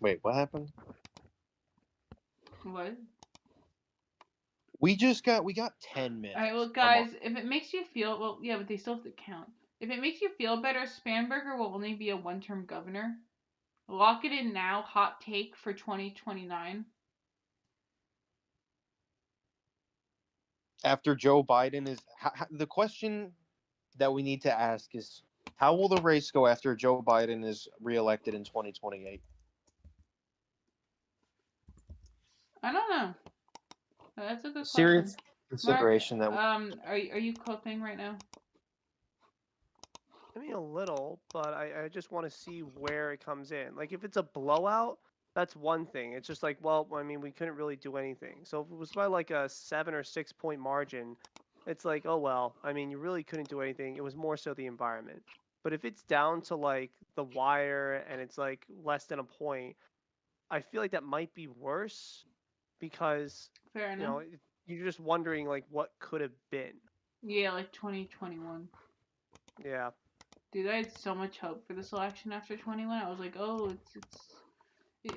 S3: Wait, what happened?
S1: What?
S3: We got 10 minutes.
S1: All right, well, guys, if it makes you feel well, yeah, but they still have to count. If it makes you feel better, Spanberger will only be a one-term governor. Lock it in now. Hot take for 2029.
S3: After Joe Biden is the question that we need to ask is how will the race go after Joe Biden is reelected in 2028?
S1: I don't know. That's a good
S3: Serious
S1: question.
S3: consideration
S1: Mark,
S3: that
S1: are you coping right now?
S2: I mean, a little, but I just want to see where it comes in. Like, if it's a blowout, that's one thing. It's just like, well, I mean, we couldn't really do anything. So if it was by like a 7 or 6 point margin, it's like, oh well. I mean, you really couldn't do anything. It was more so the environment. But if it's down to like the wire and it's like less than a point, I feel like that might be worse because
S1: Fair
S2: you
S1: enough.
S2: know you're just wondering like what could have been.
S1: Yeah, like 2021.
S2: Yeah.
S1: Dude, I had so much hope for this election after 21. I was like, oh,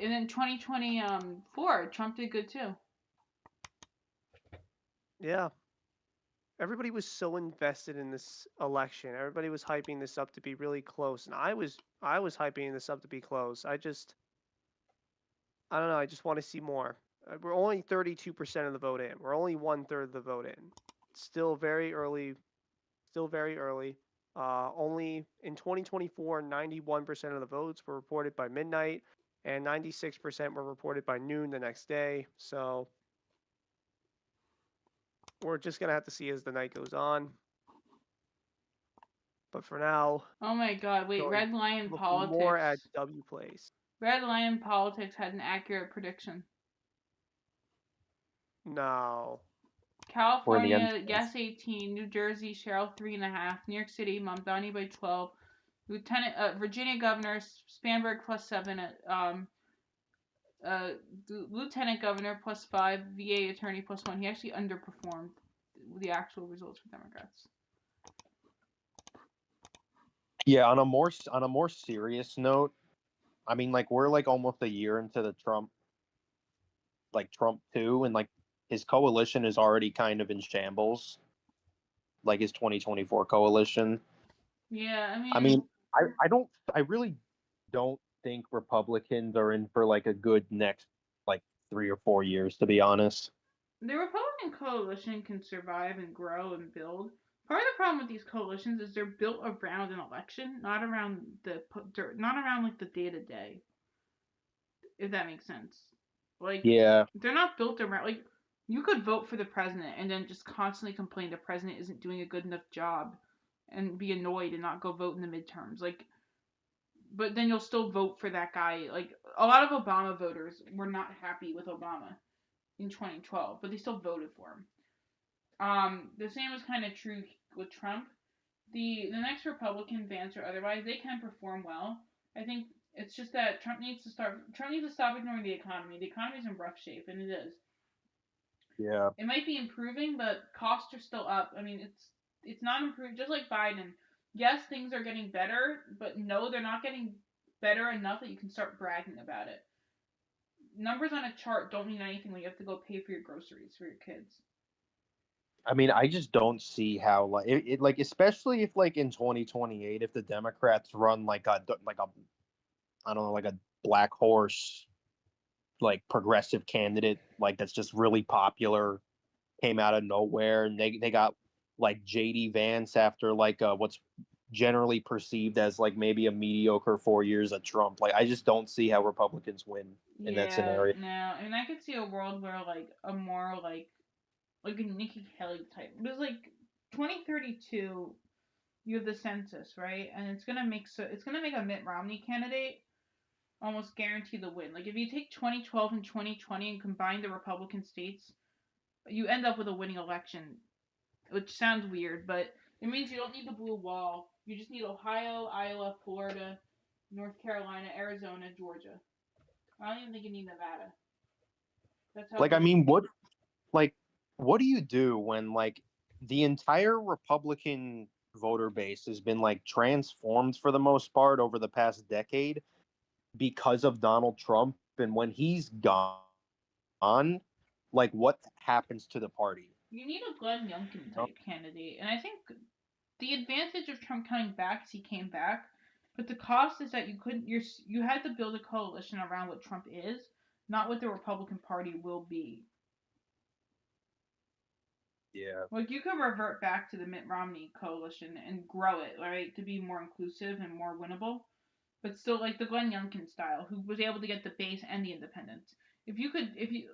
S1: and then 2024, Trump did good too.
S2: Yeah. Everybody was so invested in this election. Everybody was hyping this up to be really close, and I was hyping this up to be close. I don't know. I just want to see more. We're only 32% of the vote in. We're only 1/3 of the vote in. Still very early. Still very early. Only in 2024, 91% of the votes were reported by midnight. and 96% were reported by noon the next day. So we're just going to have to see as the night goes on. But for now,
S1: Oh my God! Wait,
S2: going
S1: Red Lion
S2: looking more at
S1: Politics.
S2: W plays.
S1: Red Lion Politics had an accurate prediction.
S2: No.
S3: We're in the end.
S1: California, Guess 18, New Jersey, Cheryl 3.5, New York City, Mamdani by 12, Virginia Governor Spanberg +7, uh, Lieutenant Governor +5, VA Attorney +1. He actually underperformed the actual results for Democrats.
S3: Yeah, on a more serious note, I mean, like we're like almost a year into the Trump 2, and like his coalition is already kind of in shambles, like his 2024 coalition.
S1: Yeah,
S3: I mean, I really don't think Republicans are in for like a good next like 3 or 4 years, to be honest.
S1: the Republican coalition can survive and grow and build. Part of the problem with these coalitions is they're built around an election, not around like the day to day. If that makes sense. Like
S3: Yeah,
S1: they're not built around like you could vote for the president and then just constantly complain the president isn't doing a good enough job and be annoyed and not go vote in the midterms. Like but then you'll still vote for that guy. Like a lot of Obama voters were not happy with Obama in 2012, but they still voted for him. The same is kind of true with Trump. The next Republican, Vance or otherwise, they can perform well. I think it's just that Trump needs to stop ignoring the economy. The economy's in rough shape, and it is.
S3: yeah.
S1: It might be improving, but costs are still up. I mean, it's not improved. Just like Biden, yes, things are getting better, but no, they're not getting better enough that you can start bragging about it. Numbers on a chart don't mean anything when you have to go pay for your groceries for your kids.
S3: I mean, I just don't see how like especially if like in 2028 if the Democrats run like a I don't know like a black horse like progressive candidate like that's just really popular came out of nowhere and they got like JD Vance after like what's generally perceived as like maybe a mediocre 4 years of Trump. Like I just don't see how Republicans win in that
S1: Yeah,
S3: scenario.
S1: no. I mean, I could see a world where like a more like a Nikki Haley type. It was like 2032. You have the census, right? And it's gonna make a Mitt Romney candidate almost guarantee the win. Like if you take 2012 and 2020 and combine the Republican states, you end up with a winning election, which sounds weird, but it means you don't need the blue wall. You just need Ohio, Iowa, Florida, North Carolina, Arizona, Georgia. I don't even think you need Nevada. That's how
S3: Like I
S1: big.
S3: mean, like what do you do when like the entire Republican voter base has been like transformed for the most part over the past decade because of Donald Trump, and when he's gone, like what happens to the party?
S1: You need a Glenn Youngkin
S3: You know?
S1: type candidate, and I think the advantage of Trump coming back is he came back, but the cost is that you had to build a coalition around what Trump is, not what the Republican Party will be.
S3: Yeah.
S1: Like you could revert back to the Mitt Romney coalition and grow it, right, to be more inclusive and more winnable, but still like the Glenn Youngkin style, who was able to get the base and the independents.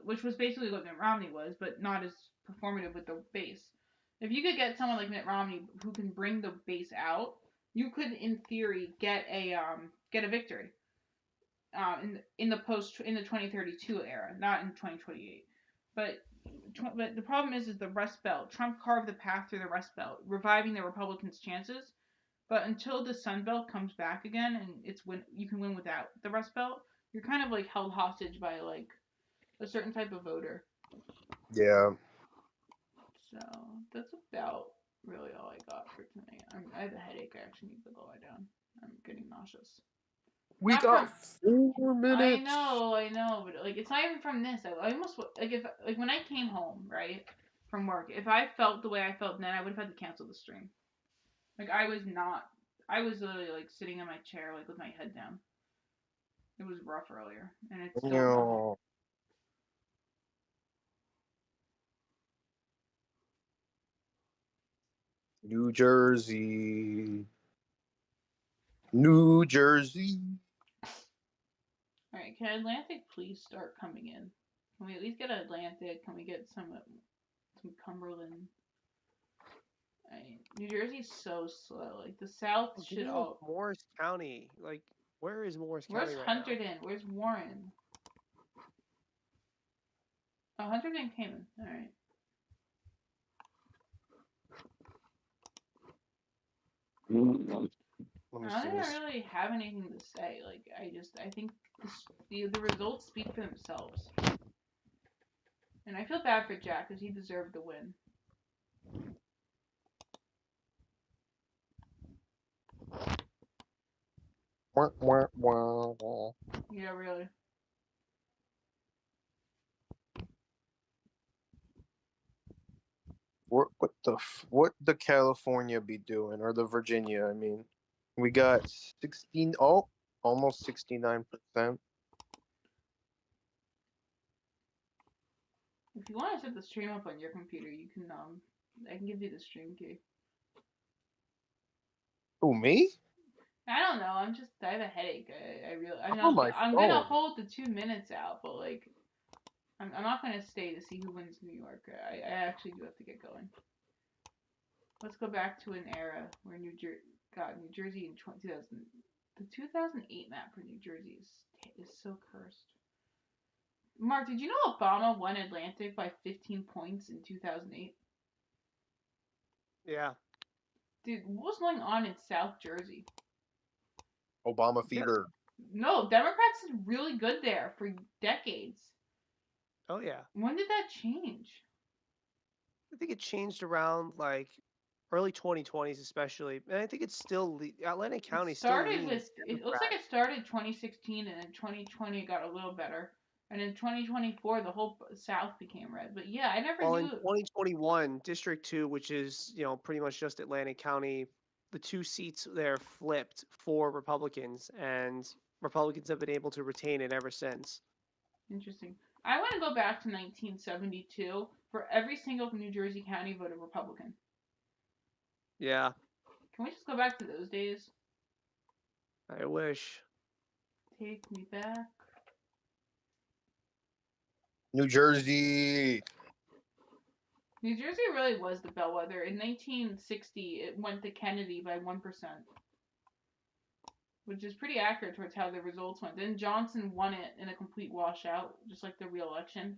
S1: Which was basically what Mitt Romney was, but not as performative with the base. If you could get someone like Mitt Romney who can bring the base out, you could, in theory, get a victory. In the 2032 era, not in 2028. But but the problem is the Rust Belt. Trump carved the path through the Rust Belt, reviving the Republicans' chances. But until the Sun Belt comes back again, and you can win without the Rust Belt, you're kind of like held hostage by like a certain type of voter.
S3: Yeah.
S1: So that's about really all I got for tonight. I have a headache. I actually need to go lie down. I'm getting nauseous.
S3: We
S1: Not
S3: got
S1: from
S3: 4 minutes.
S1: I know, but like it's not even from this. I almost like if like when I came home right from work, if I felt the way I felt then, I would have had to cancel the stream. Like I was not. I was literally like sitting in my chair like with my head down. It was rough earlier, and it's still rough.
S3: No. New Jersey. New Jersey.
S1: All right, can Atlantic please start coming in? Can we at least get Atlantic? Can we get some Cumberland? New Jersey's so slow. Like the South
S2: Give
S1: should
S2: me like
S1: all.
S2: Morris County. Like, where is Morris
S1: Where's
S2: County right now?
S1: Hunterdon? Where's Warren? Oh, Hunterdon came in. All right.
S3: Let me
S1: I
S3: see
S1: don't
S3: this.
S1: really have anything to say. Like I think the results speak for themselves. And I feel bad for Jack because he deserved the win. Yeah, really.
S3: What the California be doing, or the Virginia? I mean, we got 16. Oh, almost 69%.
S1: If you want to set the stream up on your computer, you can I can give you the stream key.
S3: Who, me?
S1: I don't know. I have a headache. I mean,
S3: Oh, my
S1: I'm gonna
S3: phone.
S1: hold the 2 minutes out, but like, I'm not gonna stay to see who wins New York. I actually do have to get going. Let's go back to an era where New Jersey in 2000. The 2008 map for New Jersey is so cursed. Mark, did you know Obama won Atlantic by 15 points in 2008?
S2: Yeah.
S1: Dude, what was going on in South Jersey?
S3: Obama fever.
S1: No, Democrats did really good there for decades.
S2: Oh yeah.
S1: When did that change?
S2: I think it changed around like early 2020s, especially, and I think it's still Atlantic County still leans
S1: It looks like
S2: Democrat.
S1: it started 2016 and in 2020 got a little better. And in 2024 the whole South became red. But yeah, I never
S2: Well, in
S1: knew.
S2: 2021, District 2, which is, pretty much just Atlantic County, the two seats there flipped for Republicans, and Republicans have been able to retain it ever since.
S1: Interesting. I want to go back to 1972 for every single New Jersey county voted Republican.
S2: Yeah.
S1: Can we just go back to those days?
S2: I wish.
S1: Take me back.
S3: New Jersey.
S1: New Jersey really was the bellwether. In 1960, it went to Kennedy by 1%, which is pretty accurate towards how the results went. Then Johnson won it in a complete washout, just like the re-election.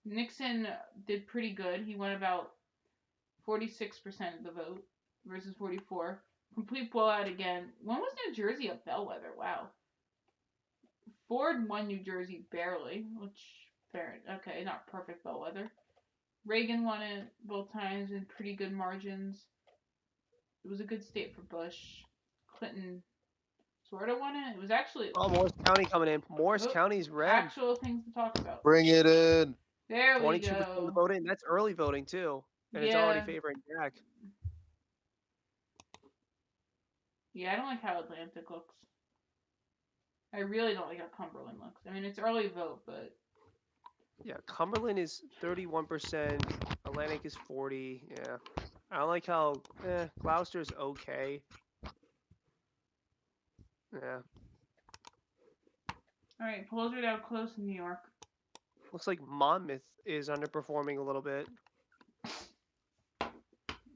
S1: Nixon did pretty good. He won about 46% of the vote versus 44. Complete blowout again. When was New Jersey a bellwether? Wow. Ford won New Jersey barely, which fair. Okay, not perfect bellwether. Reagan won it both times in pretty good margins. It was a good state for Bush. Clinton sort of won it. It was actually
S2: Oh, Morris County coming in. Morris County's red.
S1: actual things to talk about.
S3: Bring it in.
S1: There we
S2: 22% of the
S1: go.
S2: voting. That's early voting too, and it's already favoring Jack.
S1: Yeah, I don't like how Atlantic looks. I really don't like how Cumberland looks. I mean, it's early vote, but
S2: Yeah, Cumberland is 31%. Atlantic is 40. Yeah, I don't like how Gloucester's okay. Yeah.
S1: all right, polls are down close in New York.
S2: Looks like Monmouth is underperforming a little bit.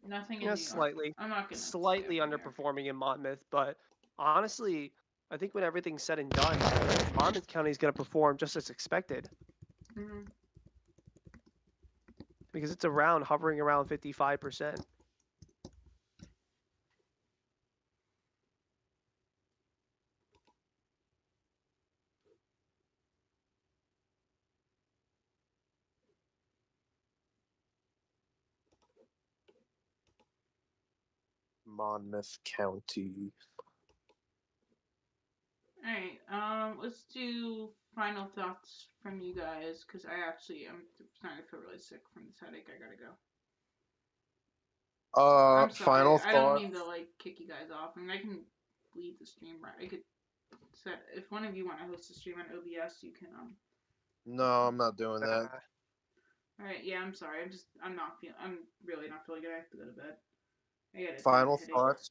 S1: Nothing in New York.
S2: Slightly.
S1: I'm not gonna
S2: Slightly underperforming in Monmouth, but honestly, I think when everything's said and done, Monmouth County is going to perform just as expected.
S1: Mm-hmm.
S2: Because it's hovering around 55%.
S3: Monmouth County.
S1: All right, let's do final thoughts from you guys because I'm starting to feel really sick from this headache. I gotta go. I'm sorry.
S3: Final
S1: I don't
S3: thought.
S1: mean to like kick you guys off. I mean, I can leave the stream. Right? I could set if one of you want to host a stream on OBS, you can.
S3: No, I'm not doing that.
S1: All right. Yeah, I'm sorry. I'm really not feeling good. I have to go to bed.
S3: Final thoughts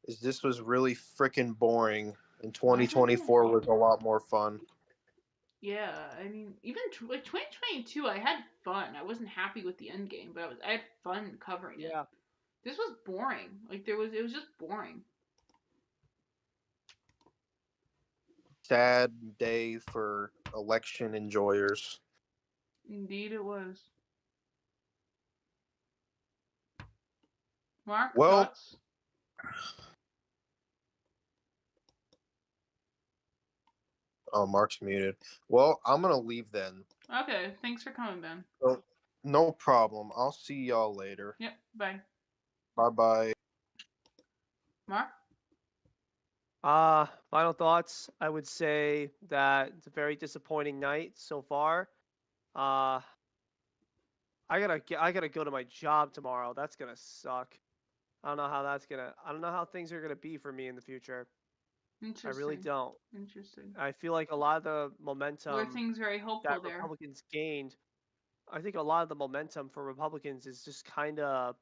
S3: is this was really freaking boring, And 2024 was a lot more fun.
S1: Yeah, I mean, even like 2022, I had fun. I wasn't happy with the end game, but I had fun covering it.
S2: Yeah.
S1: This was boring. Like it was just boring.
S3: Sad day for election enjoyers.
S1: Indeed, it was. Mark,
S3: Well,
S1: thoughts?
S3: oh, Mark's muted. Well, I'm gonna leave then.
S1: Okay, thanks for coming, Ben.
S3: So, no problem. I'll see y'all later.
S1: Yep, bye.
S3: Bye bye.
S1: Mark?
S2: Final thoughts. I would say that it's a very disappointing night so far. Uh, I gotta go to my job tomorrow. That's gonna suck. I don't know how that's gonna. I don't know how things are gonna be for me in the future. I really
S1: Interesting.
S2: don't.
S1: Interesting.
S2: I feel like a lot of the
S1: Were
S2: momentum
S1: things very
S2: that
S1: hopeful there?
S2: Republicans gained, I think a lot of the momentum for Republicans is just kind of,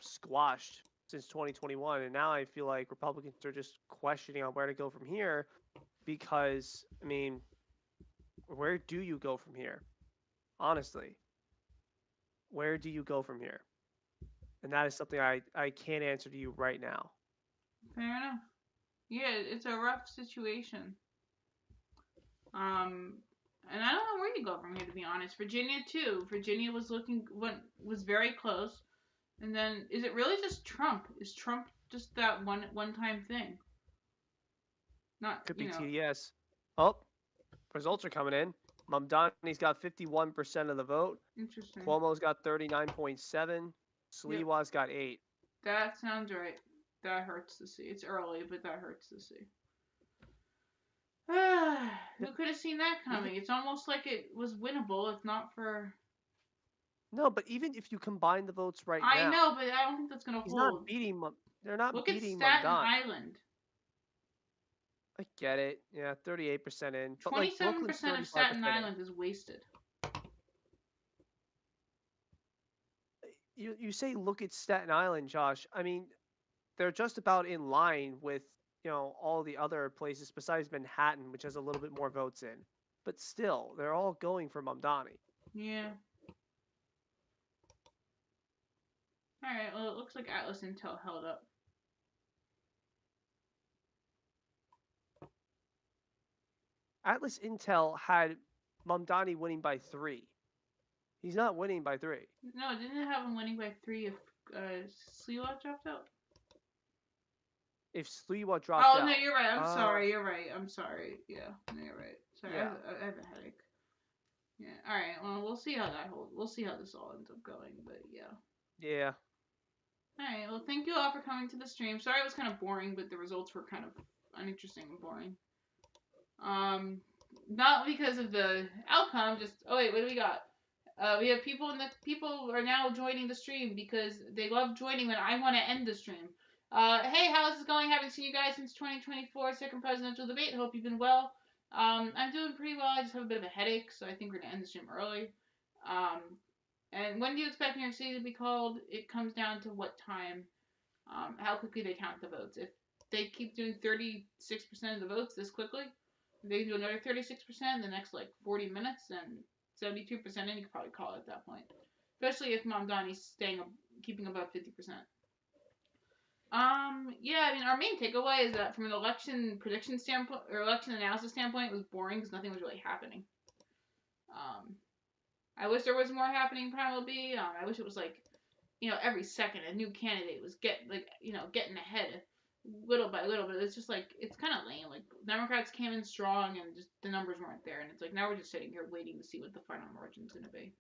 S2: squashed since 2021, and now I feel like Republicans are just questioning on where to go from here because, I mean, where do you go from here? Honestly, where do you go from here? And that is something I can't answer to you right now.
S1: Fair enough. Yeah, it's a rough situation. And I don't know where you go from here, to be honest. Virginia too. Virginia was very close. And then, is it really just Trump? Is Trump just that one time thing? Not,
S2: Could be TDS. Oh, results are coming in. Mamdani's got 51% of the vote.
S1: Interesting.
S2: Cuomo's got 39.7. Sliwa's got 8.
S1: That sounds right. That hurts to see. It's early, but that hurts to see. Who could have seen that coming? It's almost like it was winnable, if not for.
S2: No, but even if you combine the votes right now,
S1: I know, but I don't think that's gonna
S2: he's
S1: hold.
S2: not beating. They're not
S1: Look at
S2: beating
S1: Staten
S2: Mamdani.
S1: Island.
S2: I get it. Yeah, 38% in. But like
S1: 27% of Staten Island is wasted.
S2: You say look at Staten Island, Josh. I mean, they're just about in line with, all the other places besides Manhattan, which has a little bit more votes in. But still, they're all going for Mamdani.
S1: Yeah. Alright, well, it looks like Atlas Intel held up.
S2: Atlas Intel had Mamdani winning by 3. He's not winning by 3.
S1: No, didn't it have him winning by 3 if Sliwa dropped out?
S2: If Sliwa dropped out.
S1: Oh, no, you're right. I'm sorry. You're right. I'm sorry. Yeah, no, you're right. Sorry,
S2: Yeah.
S1: I have a headache. Yeah. All right. Well, we'll see how that holds. We'll see how this all ends up going. But yeah.
S2: Yeah.
S1: All right. Well, thank you all for coming to the stream. Sorry it was kind of boring, but the results were kind of uninteresting and boring. Not because of the outcome. Just wait, what do we got? We have people people are now joining the stream because they love joining when I want to end the stream. Hey, how's it going? Haven't seen you guys since 2024 second presidential debate. Hope you've been well. I'm doing pretty well. I just have a bit of a headache, so I think we're gonna end the stream early. And when do you expect New York City to be called? It comes down to what time, how quickly they count the votes. If they keep doing 36% of the votes this quickly, they do another 36% in the next like 40 minutes, then 72% in, you could probably call it at that point. Especially if Mamdani's keeping above 50%. Yeah, I mean, our main takeaway is that from an election prediction standpoint, or election analysis standpoint, it was boring because nothing was really happening. I wish there was more happening, probably. I wish it was like, every second a new candidate was getting ahead little by little, but it's just like, it's kind of lame. Like, Democrats came in strong and just the numbers weren't there, and it's like, now we're just sitting here waiting to see what the final margin's gonna be.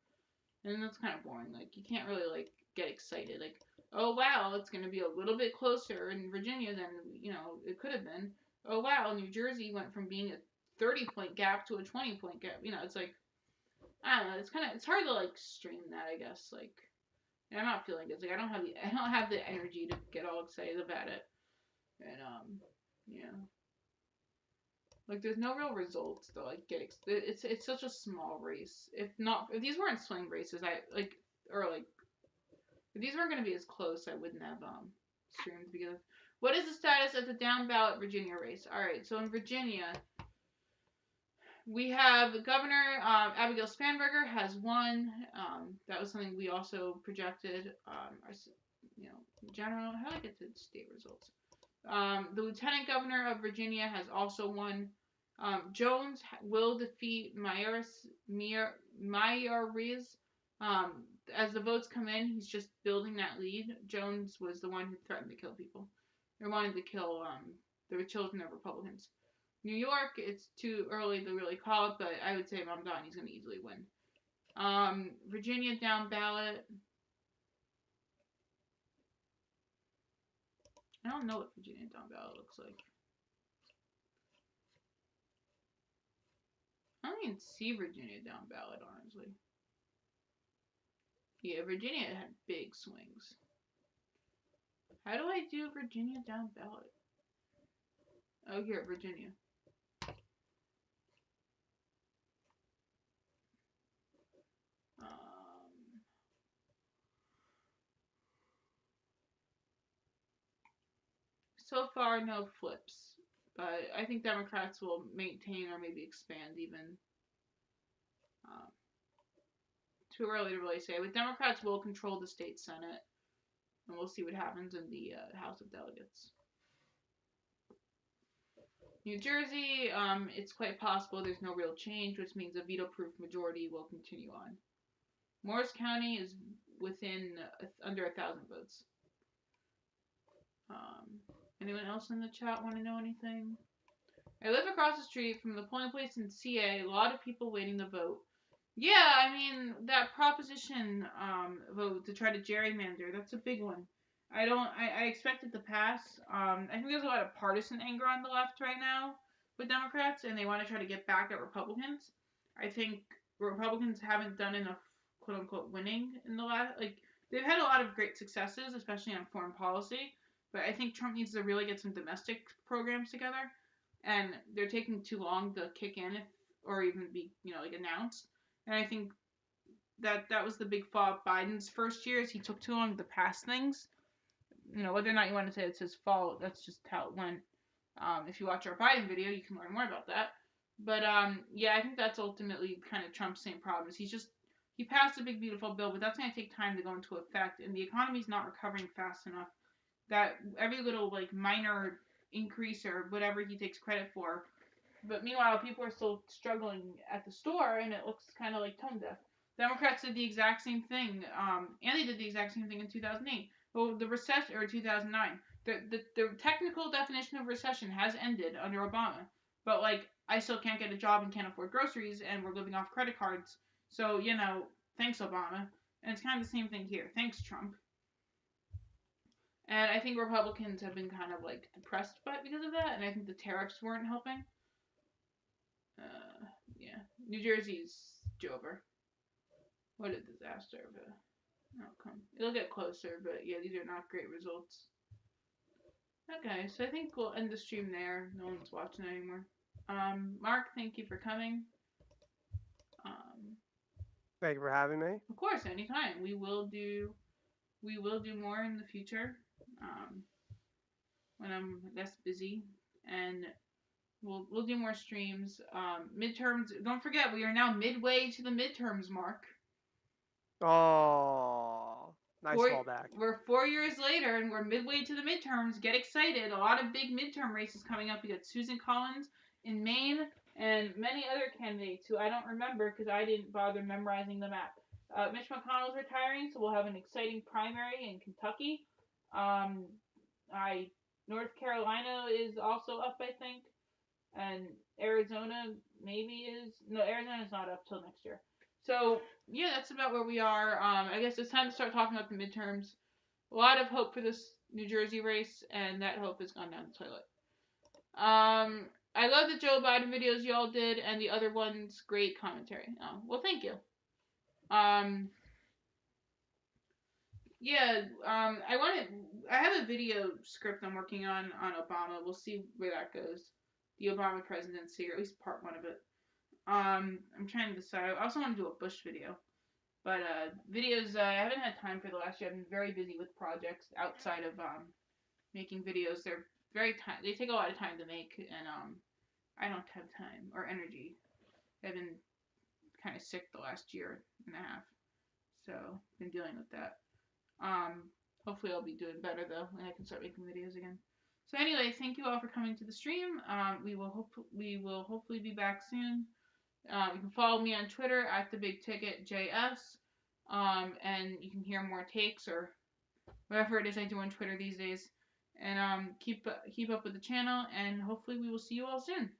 S1: And that's kind of boring. Like, you can't really, like, get excited. Like, oh, wow, it's gonna be a little bit closer in Virginia than, it could have been. Oh, wow, New Jersey went from being a 30-point gap to a 20-point gap. It's like, I don't know, it's hard to, like, stream that, I guess. Like, I'm not feeling it. Like, I don't have the energy to get all excited about it. And yeah, like there's no real results to like get. It's such a small race. If these weren't swing races, if these weren't gonna be as close, I wouldn't have streamed because What is the status of the down ballot Virginia race? All right, so in Virginia, we have Governor Abigail Spanberger has won. That was something we also projected. General, how do I get to state results? The Lieutenant Governor of Virginia has also won. Jones will defeat Mayoral. As the votes come in, he's just building that lead. Jones was the one who threatened to kill people. Or wanted to kill the children of Republicans. New York, it's too early to really call it, but I would say Mamdani's going to easily win. Virginia down ballot. I don't know what Virginia down ballot looks like. I don't even see Virginia down ballot, honestly. Yeah, Virginia had big swings. How do I do Virginia down ballot? Oh, here, Virginia. So far, no flips. But I think Democrats will maintain or maybe expand even. Too early to really say. But Democrats will control the state Senate. And we'll see what happens in the House of Delegates. New Jersey, it's quite possible there's no real change, which means a veto-proof majority will continue on. Morris County is within under 1,000 votes. Anyone else in the chat want to know anything? I live across the street from the polling place in CA. A lot of people waiting to vote. Yeah, I mean, that proposition vote to try to gerrymander, that's a big one. I expect it to pass. I think there's a lot of partisan anger on the left right now with Democrats, and they want to try to get back at Republicans. I think Republicans haven't done enough, quote unquote, winning in the last, they've had a lot of great successes, especially on foreign policy, but I think Trump needs to really get some domestic programs together, and they're taking too long to kick in or even be, announced. And I think that was the big flaw of Biden's first year, is he took too long to pass things. Whether or not you want to say it's his fault, that's just how it went. If you watch our Biden video, you can learn more about that. But yeah, I think that's ultimately kind of Trump's same problem. Is he passed a big beautiful bill, but that's going to take time to go into effect, and the economy's not recovering fast enough. That every little minor increase or whatever he takes credit for. But meanwhile, people are still struggling at the store, and it looks kind of like tone deaf. Democrats did the exact same thing, and they did the exact same thing in 2008. Well, the recession, or 2009. The technical definition of recession has ended under Obama. But, I still can't get a job and can't afford groceries, and we're living off credit cards. So, thanks, Obama. And it's kind of the same thing here. Thanks, Trump. And I think Republicans have been kind of, depressed because of that, and I think the tariffs weren't helping. Yeah. New Jersey's Jover. What a disaster of a outcome. It'll get closer, but yeah, these are not great results. Okay, so I think we'll end the stream there. No one's watching anymore. Mark, thank you for coming.
S2: Thank you for having me.
S1: Of course, anytime. We will do more in the future. When I'm less busy, and we'll do more streams. Midterms. Don't forget, we are now midway to the midterms, Mark.
S2: Oh, nice fallback.
S1: We're 4 years later, and we're midway to the midterms. Get excited. A lot of big midterm races coming up. We got Susan Collins in Maine, and many other candidates who I don't remember because I didn't bother memorizing the map. Mitch McConnell's retiring, so we'll have an exciting primary in Kentucky. North Carolina is also up, I think. And Arizona Arizona's not up till next year. So, yeah, that's about where we are. I guess it's time to start talking about the midterms. A lot of hope for this New Jersey race, and that hope has gone down the toilet. I love the Joe Biden videos y'all did, and the other ones, great commentary. Oh, well, thank you. Yeah, I have a video script I'm working on Obama. We'll see where that goes. The Obama presidency, or at least part one of it. I'm trying to decide. I also want to do a Bush video. But videos, I haven't had time for the last year. I've been very busy with projects outside of making videos. They're they take a lot of time to make, and I don't have time or energy. I've been kind of sick the last year and a half, so been dealing with that. Hopefully I'll be doing better though, and I can start making videos again. So anyway, thank you all for coming to the stream. We will hopefully be back soon. You can follow me on Twitter at thebigticketjs, and you can hear more takes or whatever it is I do on Twitter these days. And keep up with the channel, and hopefully we will see you all soon.